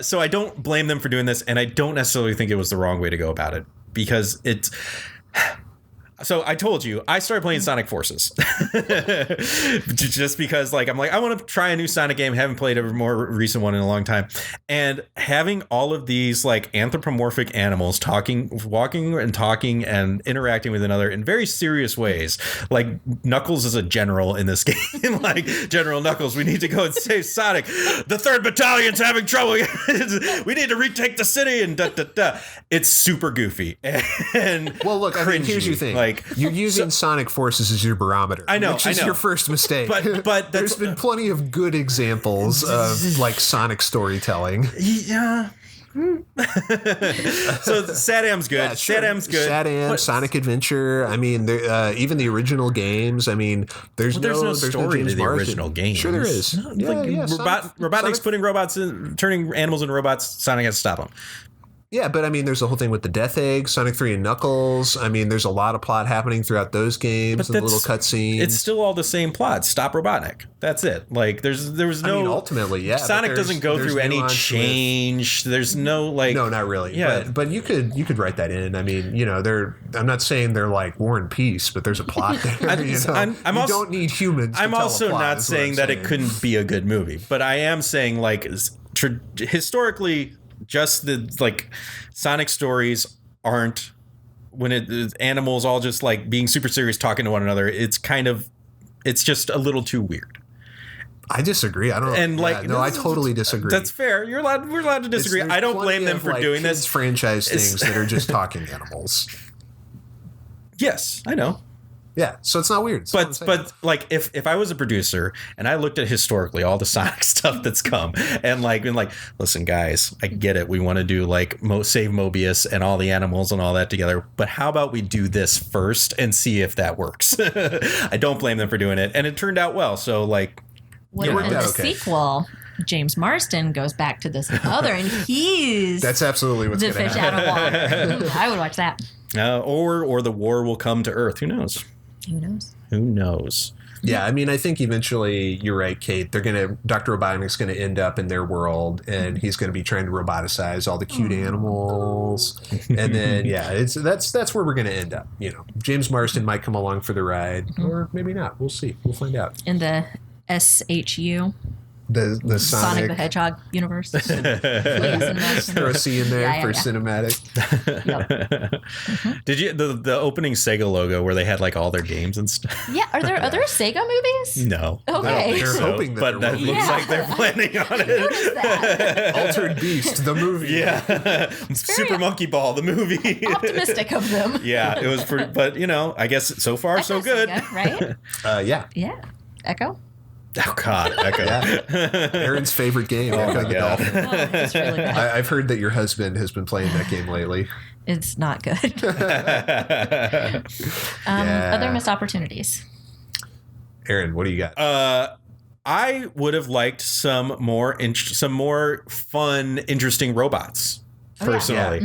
So I don't blame them for doing this, and I don't necessarily think it was the wrong way to go about it, because it's... So I told you, I started playing Sonic Forces just because I'm like, I want to try a new Sonic game. Haven't played a more recent one in a long time. And having all of these like anthropomorphic animals walking and talking and interacting with another in very serious ways. Like Knuckles is a general in this game. Like, General Knuckles, we need to go and save Sonic. The 3rd Battalion's having trouble. We need to retake the city and da-da-da. It's super goofy. And
well, look, I mean, here's your thing. You're using Sonic Forces as your barometer.
I know,
which is your first mistake.
But
there's been plenty of good examples of like Sonic storytelling.
Yeah. So Sadam's good. Yeah, sure. Sadam's good.
Sadam, Sonic Adventure. I mean, even the original games. I mean, there's no story
to the original games.
Sure, there is.
Robotnik's putting robots in, turning animals into robots. Sonic has to stop them.
Yeah, but I mean, there's the whole thing with the Death Egg, Sonic 3 and Knuckles. I mean, there's a lot of plot happening throughout those games and the little cutscenes.
It's still all the same plot. Stop Robotnik. That's it. Like, there was no... I mean,
ultimately, yeah.
Sonic doesn't go through any change. There's no, like...
No, not really. Yeah. But you could write that in. I mean, I'm not saying they're like War and Peace, but there's a plot there. You don't need humans to
I'm
tell
also
a plot,
not saying that it couldn't be a good movie, but I am saying, like, historically... Just the like Sonic stories aren't when animals all just like being super serious talking to one another. It's just a little too weird.
I disagree. I don't. And I totally disagree.
That's fair. We're allowed to disagree. I don't blame them for doing this.
Franchise things that are just talking animals.
Yes, I know.
Yeah, so it's not weird.
But like if I was a producer and I looked at historically all the Sonic stuff that's come and been like, listen guys, I get it. We want to do like save Mobius and all the animals and all that together. But how about we do this first and see if that works? I don't blame them for doing it, and it turned out well. So like,
in the sequel, James Marsden goes back to this other, and he's
that's absolutely what's
the fish out of water. I would watch that.
Or the war will come to Earth. Who knows? Who knows?
Yeah, I mean, I think eventually you're right, Kate. Dr. Robotnik's going to end up in their world, and he's going to be trying to roboticize all the cute animals, and then that's where we're going to end up. James Marsden might come along for the ride, or maybe not. We'll see. We'll find out.
In the SHU.
The
Sonic the Hedgehog universe.
Throw a C in there for cinematic.
Did you the opening Sega logo where they had like all their games and stuff?
Yeah, are there Sega movies?
No.
Okay.
They're hoping that
that looks like they're planning on it.
What is that?
Altered Beast, the movie.
Yeah. Super Monkey Ball, the movie.
Optimistic of them.
Yeah, it was pretty, but I guess so far so good.
Sega, right?
Yeah.
Yeah. Echo?
Oh God, Echo.
Yeah. Aaron's favorite game, Echo the Dolphin.
It's really bad.
I've heard that your husband has been playing that game lately.
It's not good. Other missed opportunities.
Aaron, what do you got?
I would have liked some more fun, interesting robots. Personally,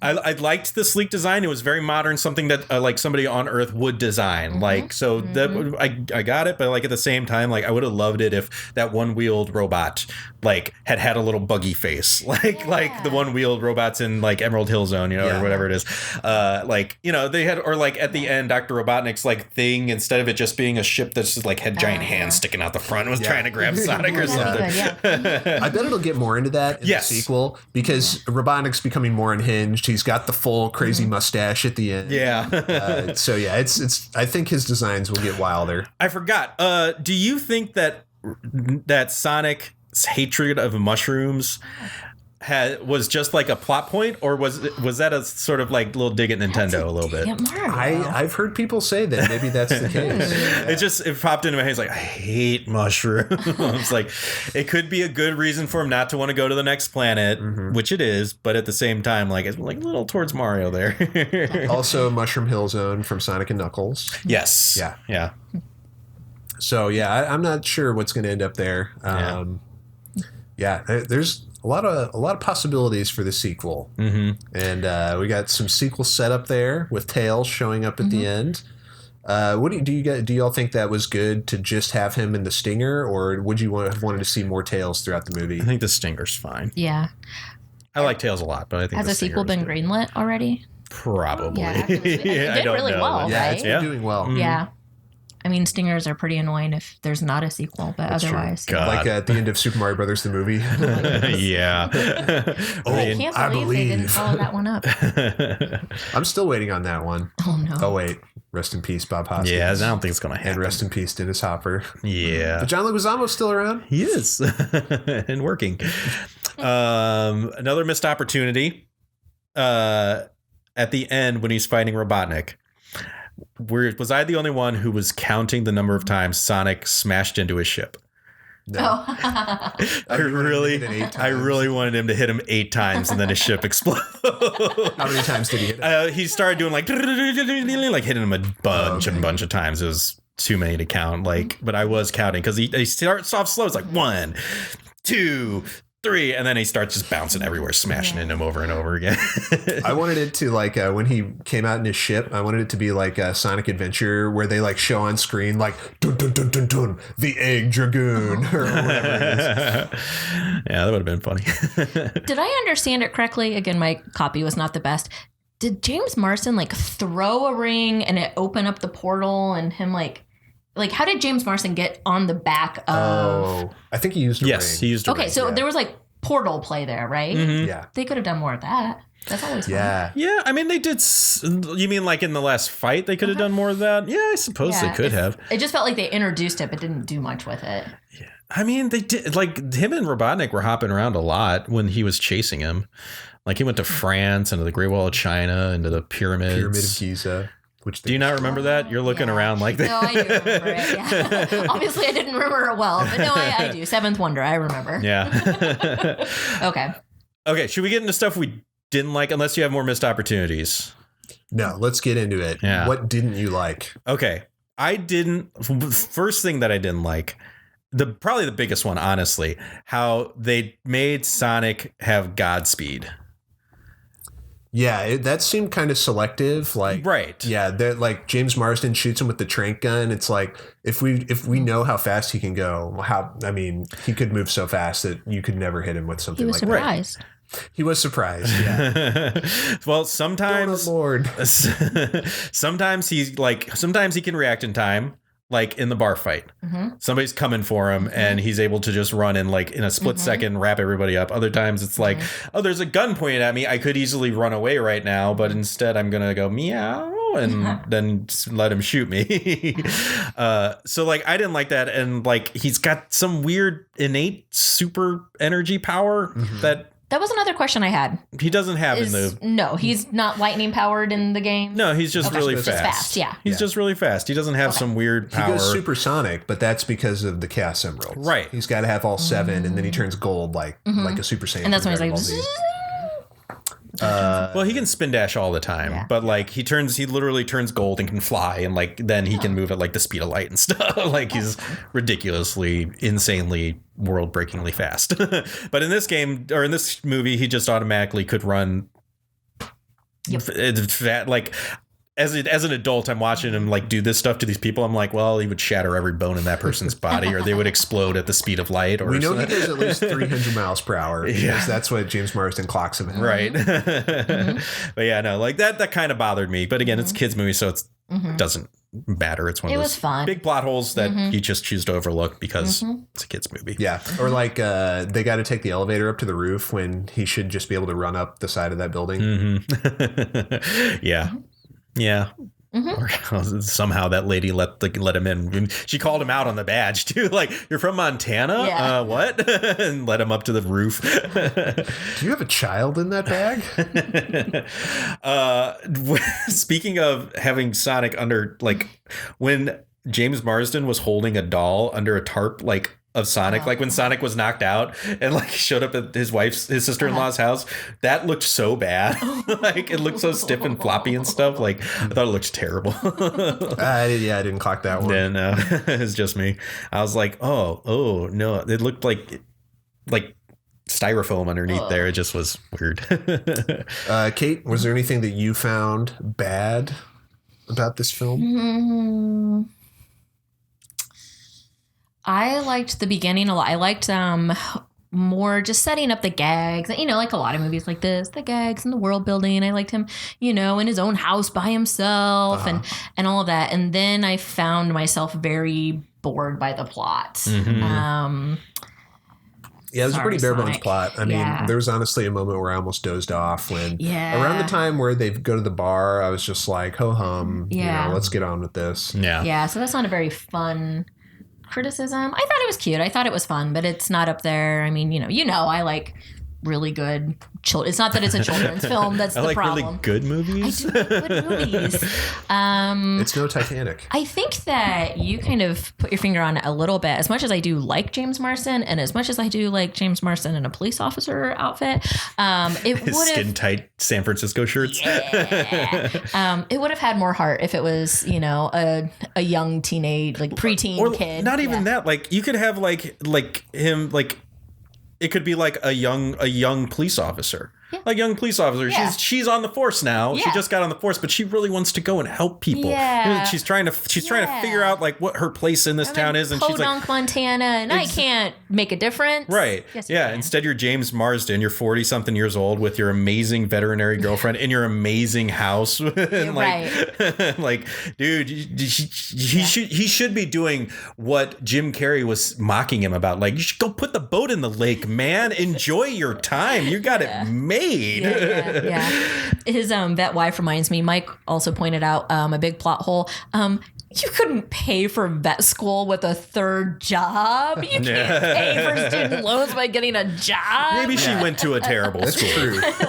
I liked the sleek design. It was very modern, something that like somebody on Earth would design. That I got it, but like at the same time, like I would have loved it if that one-wheeled robot like had a little buggy face, like the one-wheeled robots in like Emerald Hill Zone, or whatever it is. They had, or like at the end, Dr. Robotnik's like thing, instead of it just being a ship that's just like had giant hands sticking out the front, was trying to grab Sonic or something.
I bet it'll get more into that in the sequel, because Robotnik Sonic's becoming more unhinged. He's got the full crazy mustache at the end.
Yeah.
So yeah, it's. I think his designs will get wilder.
I forgot. Do you think that Sonic's hatred of mushrooms was just like a plot point, or was that a sort of like little dig at Nintendo a little bit?
I've heard people say that maybe that's the case.
It popped into my head. It's like, I hate mushrooms. It's like, it could be a good reason for him not to want to go to the next planet, which it is, but at the same time, like, it's like a little towards Mario there.
Also, Mushroom Hill Zone from Sonic and Knuckles.
Yes.
Yeah. So yeah, I'm not sure what's going to end up there. There's a lot of possibilities for the sequel, and we got some sequel setup there with Tails showing up at the end. What do y'all think that was good to just have him in the Stinger, or would you have wanted to see more Tails throughout the movie?
I think the Stinger's fine.
Yeah,
I like Tails a lot, but I think
has the sequel been greenlit already?
Probably.
Yeah, it did really well,
Yeah,
right?
it's been doing well.
Yeah. I mean, Stingers are pretty annoying if there's not a sequel, but
That's
otherwise.
Like at the end of Super Mario Brothers, the movie.
Yeah.
I can't believe they didn't follow that one up.
I'm still waiting on that one.
Oh, no.
Oh, wait. Rest in peace, Bob Hoskins.
Yeah, I don't think it's going to happen.
And rest in peace, Dennis Hopper.
Yeah.
But John Leguizamo's still around?
He is. And working. Another missed opportunity. At the end when he's fighting Robotnik. Was I the only one who was counting the number of times Sonic smashed into his ship?
No.
I really wanted him to hit him 8 times and then his ship explode.
How many times did he hit?
He started doing like hitting him a bunch of times. It was too many to count. But I was counting because he starts off slow. It's like 1, 2, 3, and then he starts just bouncing everywhere, smashing into him over and over again.
I wanted it to when he came out in his ship, I wanted it to be like a Sonic Adventure where they show on screen dun dun dun dun dun, the Egg Dragoon or whatever it is.
Yeah, that would have been funny.
Did I understand it correctly? Again, my copy was not the best. Did James Marsden throw a ring and it open up the portal and him how did James Marsden get on the back of?
Oh, I think he used a ring.
Yes, he used a ring.
Okay, so there was portal play there, right?
Mm-hmm.
Yeah.
They could have done more of that. That's always fun.
Yeah, I mean, they did. You mean in the last fight, they could have done more of that? Yeah, I suppose they could have.
It just felt like they introduced it, but didn't do much with it.
Yeah. I mean, they did. Him and Robotnik were hopping around a lot when he was chasing him. He went to France, into the Great Wall of China, into the pyramids.
Pyramid of Giza.
Do you not remember that? You're looking around like that.
No, I do remember it. Yeah. Obviously, I didn't remember it well, but no, I do. Seventh Wonder, I remember.
Yeah. Okay. Should we get into stuff we didn't like? Unless you have more missed opportunities.
No, let's get into it.
Yeah.
What didn't you like?
Okay. First thing that I didn't like, probably the biggest one, honestly, how they made Sonic have Godspeed.
Yeah, that seemed kind of selective.
Right.
Yeah, James Marsden shoots him with the trank gun. It's if we know how fast he can go, he could move so fast that you could never hit him with something like
surprised.
that. He was surprised. Yeah.
Well, sometimes,
Lord.
sometimes he can react in time. In the bar fight, somebody's coming for him and he's able to just run in in a split second, wrap everybody up. Other times it's oh, there's a gun pointed at me. I could easily run away right now, but instead I'm going to go meow and then let him shoot me. So I didn't like that. And he's got some weird innate super energy power
That was another question I had.
He doesn't have
No, he's not lightning powered in the game.
No, he's just really fast.
Just fast, yeah.
He's just really fast. He doesn't have some weird power.
He goes supersonic, but that's because of the Chaos Emeralds.
Right.
He's got to have all 7, and then he turns gold like a Super Saiyan.
And that's when he's
well, he can spin dash all the time, but he literally turns gold and can fly, and then he can move at the speed of light and stuff. He's ridiculously, insanely, world-breakingly fast. But in this game or in this movie, he just automatically could run. As an adult, I'm watching him do this stuff to these people. I'm well, he would shatter every bone in that person's body, or they would explode at the speed of light. Or
we know he goes at least 300 miles per hour because that's what James Marsden clocks him at.
Right. But yeah, no, that kind of bothered me. But again, it's a kids movie, so it doesn't matter. It's one
it
of
was
those
fun.
big plot holes that you just choose to overlook because it's a kid's movie.
Yeah. Or like they got to take the elevator up to the roof when he should just be able to run up the side of that building.
Yeah. Yeah. Or somehow that lady let him in. She called him out on the badge too. Like, you're from Montana?
Yeah.
What? And let him up to the roof.
Do you have a child in that bag?
Speaking of having Sonic under, like, when James Marsden was holding a doll under a tarp, like, of Sonic, like when Sonic was knocked out and like showed up at his sister-in-law's house, that looked so bad. Like, it looked so stiff and floppy and stuff. Like, I thought it looked terrible.
I didn't clock that one.
Then it's just me. I was like, oh no, it looked like styrofoam underneath there. It just was weird.
Kate, was there anything that you found bad about this film?
I liked the beginning a lot. I liked more just setting up the gags. You know, like a lot of movies like this, the gags and the world building. I liked him, you know, in his own house by himself and all of that. And then I found myself very bored by the plot.
Yeah, it was a pretty bare bones
Sonic.
plot. I mean, there was honestly a moment where I almost dozed off when around the time where they go to the bar, I was just like, ho hum, you know, let's get on with this.
Yeah, so that's not a very fun criticism. I thought it was cute. I thought it was fun, but it's not up there. I mean, you know, I like really good children. It's not that it's a children's film. That's the problem.
Really good movies.
I do like good movies.
It's no Titanic.
I think that you kind of put your finger on it a little bit. As much as I do like James Marsden, and as much as I do like James Marsden in a police officer outfit, it would have
skin tight San Francisco shirts.
It would have had more heart if it was, you know, a young teenage, like preteen kid.
Not even that. Like, you could have like him, like, it could be like a young police officer. A young police officer.
Yeah.
She's on the force now. Yeah. She just got on the force, but she really wants to go and help people.
Yeah.
She's trying to figure out like what her place in this town is, and she's like,
Montana, and I can't make a difference.
Right.
Yes,
yeah. Instead, you're James Marsden. You're 40-something years old with your amazing veterinary girlfriend in your amazing house. And like, dude, he should be doing what Jim Carrey was mocking him about. Like, you should go put the boat in the lake, man. Enjoy your time. You got it made.
Yeah. His vet wife reminds me. Mike also pointed out a big plot hole. You couldn't pay for vet school with a third job. You can't pay for student loans by getting a job.
Maybe she went to a terrible school.
True.
I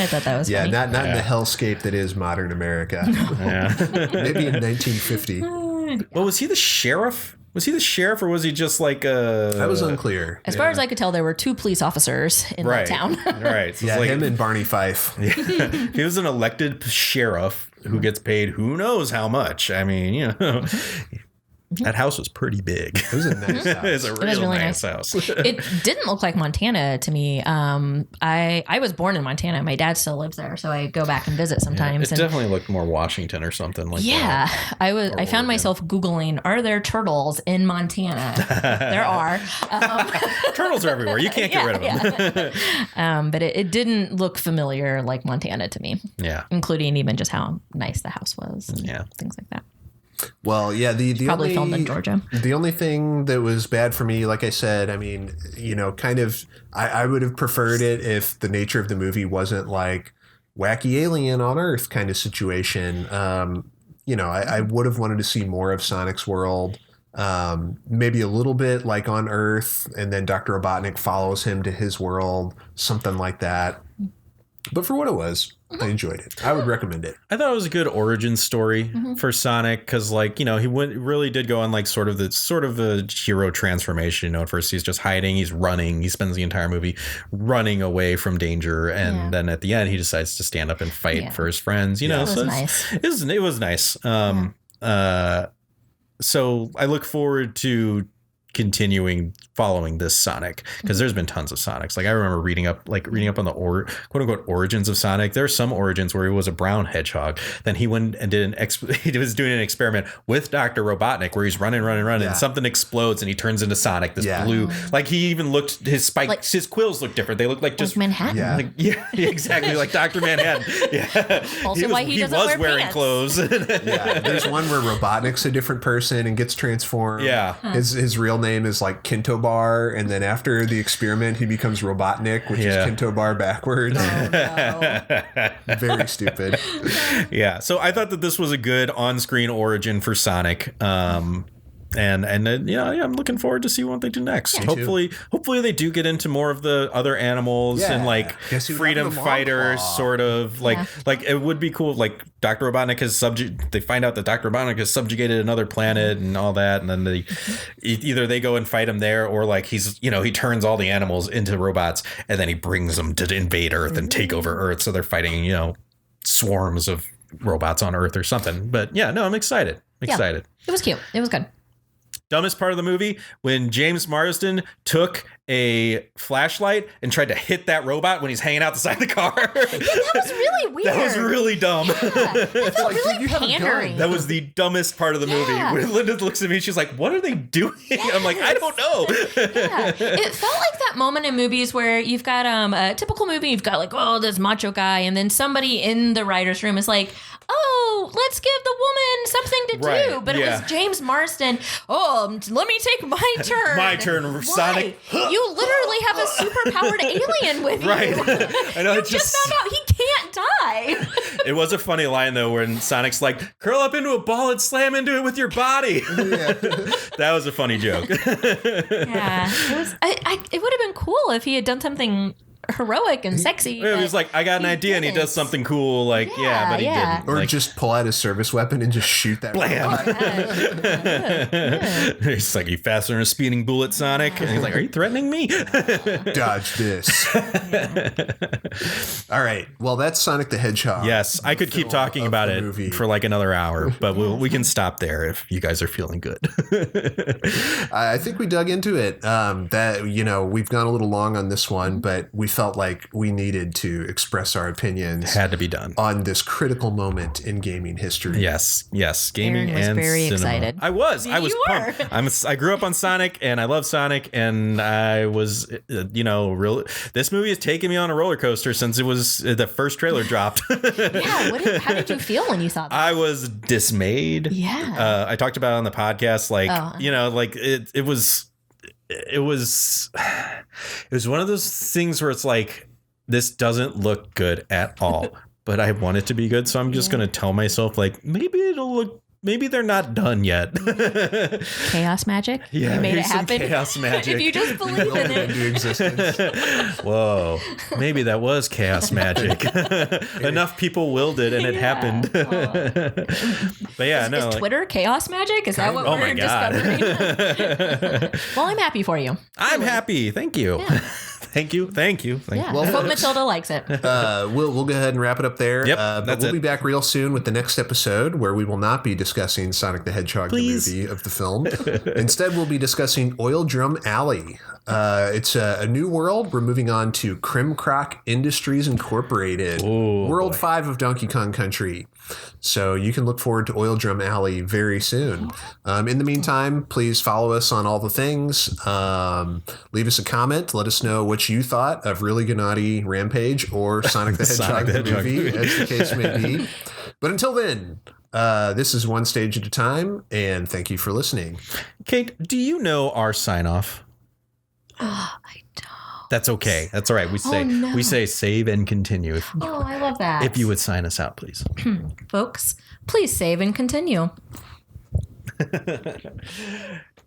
thought that was funny.
Not in the hellscape that is modern America. Maybe in 1950.
Well, was he the sheriff? Was he the sheriff, or was he just like a...
That was unclear.
As far as I could tell, there were 2 police officers in that town.
Right. So
yeah,
like,
him and Barney Fife.
He was an elected sheriff who gets paid who knows how much. I mean, you know... That house was pretty big. It
was a nice house.
It was a really nice house.
It didn't look like Montana to me. I was born in Montana. My dad still lives there, so I go back and visit sometimes.
It definitely looked more Washington or something like that.
Yeah, I found myself Googling, are there turtles in Montana? There are.
Turtles are everywhere. You can't get rid of them.
But it didn't look familiar like Montana to me.
Yeah.
Including even just how nice the house was. And things like that.
Well, yeah, the
probably
only,
filmed in Georgia.
The only thing that was bad for me, like I said, I mean, you know, kind of, I would have preferred it if the nature of the movie wasn't like wacky alien on Earth kind of situation. You know, I would have wanted to see more of Sonic's world. Maybe a little bit like on Earth, and then Dr. Robotnik follows him to his world, something like that. But for what it was, I enjoyed it. I would recommend it.
I thought it was a good origin story for Sonic, because, like, you know, he really did go on like sort of a hero transformation. You know, at first he's just hiding, he's running, he spends the entire movie running away from danger, and then at the end he decides to stand up and fight for his friends. You know, so it was nice. So I look forward to continuing following this Sonic, because there's been tons of Sonics. Like I remember reading up on the quote unquote origins of Sonic. There are some origins where he was a brown hedgehog. Then he went and did he was doing an experiment with Dr. Robotnik where he's running, and something explodes and he turns into Sonic, this blue. Like he even looked, his spikes, his quills look different. They look like just
Manhattan.
Yeah, exactly, like Dr. Manhattan. Yeah.
Also, why he doesn't wear
wearing
pants.
clothes.
There's one where Robotnik's a different person and gets transformed.
Yeah.
His real name is like Kintobar, and then after the experiment he becomes Robotnik, which is Kintobar backwards. Very stupid.
Yeah. So I thought that this was a good on-screen origin for Sonic. And I'm looking forward to see what they do next.
Yeah,
hopefully they do get into more of the other animals and like freedom fighters, sort of like it would be cool. Like Dr. Robotnik they find out that Dr. Robotnik has subjugated another planet and all that, and then either they go and fight him there, or like he turns all the animals into robots and then he brings them to invade Earth and take over Earth. So they're fighting swarms of robots on Earth or something. But yeah, no, I'm excited. Excited.
It was cute. It was good.
Dumbest part of the movie, when James Marsden took a flashlight and tried to hit that robot when he's hanging out the side of the car.
Yeah, that was really weird.
That was really dumb.
Yeah, it felt really pandering.
That was the dumbest part of the movie. When Linda looks at me, she's like, what are they doing? Yes. I'm like, I don't know.
It felt like that moment in movies where you've got a typical movie, you've got like, oh, this macho guy, and then somebody in the writer's room is like, oh, let's give the woman something to do. But it was James Marsden. Oh, let me take my turn.
My turn, Sonic.
You literally have a superpowered alien with you.
Right. I know.
You just found out he can't die.
It was a funny line, though, when Sonic's like, curl up into a ball and slam into it with your body. That was a funny joke.
Yeah. It would have been cool if he had done something heroic and sexy.
He was like, I got an idea, and he does something cool. Like, but he didn't.
Or just pull out his service weapon and just shoot that.
Blam! He's like, you faster than a speeding bullet, Sonic? And he's like, are you threatening me?
Dodge this. All right. Well, that's Sonic the Hedgehog.
Yes, I could keep talking about it for like another hour, but we can stop there if you guys are feeling good.
I think we dug into it. We've gone a little long on this one, but we felt like we needed to express our opinions.
Had to be done
on this critical moment in gaming history.
Yes, gaming
Aaron was
and
very
cinema.
excited.
I was pumped. I grew up on Sonic, and I love Sonic, and I was, real. This movie has taken me on a roller coaster since it was the first trailer dropped.
Yeah. How did you feel when you saw that?
I was dismayed.
Yeah.
I talked about it on the podcast, it was one of those things where it's like, this doesn't look good at all, but I want it to be good. So I'm just going to tell myself, like, maybe they're not done yet.
Chaos magic?
Yeah,
you made it happen.
Chaos magic.
If you just believe in it.
Into existence.
Whoa, maybe that was chaos magic. Enough people willed it, and it happened. But yeah,
is Twitter chaos magic? Is that what we're discovering? Well, I'm happy for you.
I'm happy. Thank you. Yeah. Thank you.
Yeah. Well, hope Matilda likes it.
We'll go ahead and wrap it up there.
Yep,
but we'll be back real soon with the next episode, where we will not be discussing Sonic the Hedgehog, the movie of the film. Instead, we'll be discussing Oil Drum Alley. It's a new world. We're moving on to Crimcroc Industries Incorporated, World 5 of Donkey Kong Country. So you can look forward to Oil Drum Alley very soon. In the meantime, please follow us on all the things. Leave us a comment. Let us know what you thought of Really Gnawty Rampage or Sonic the Hedgehog the movie, as the case may be. But until then, this is One Stage at a Time, and thank you for listening.
Kate, do you know our sign-off?
I don't.
That's okay. That's all right. We say save and continue.
I love that.
If you would sign us out, please.
Folks, please save and continue.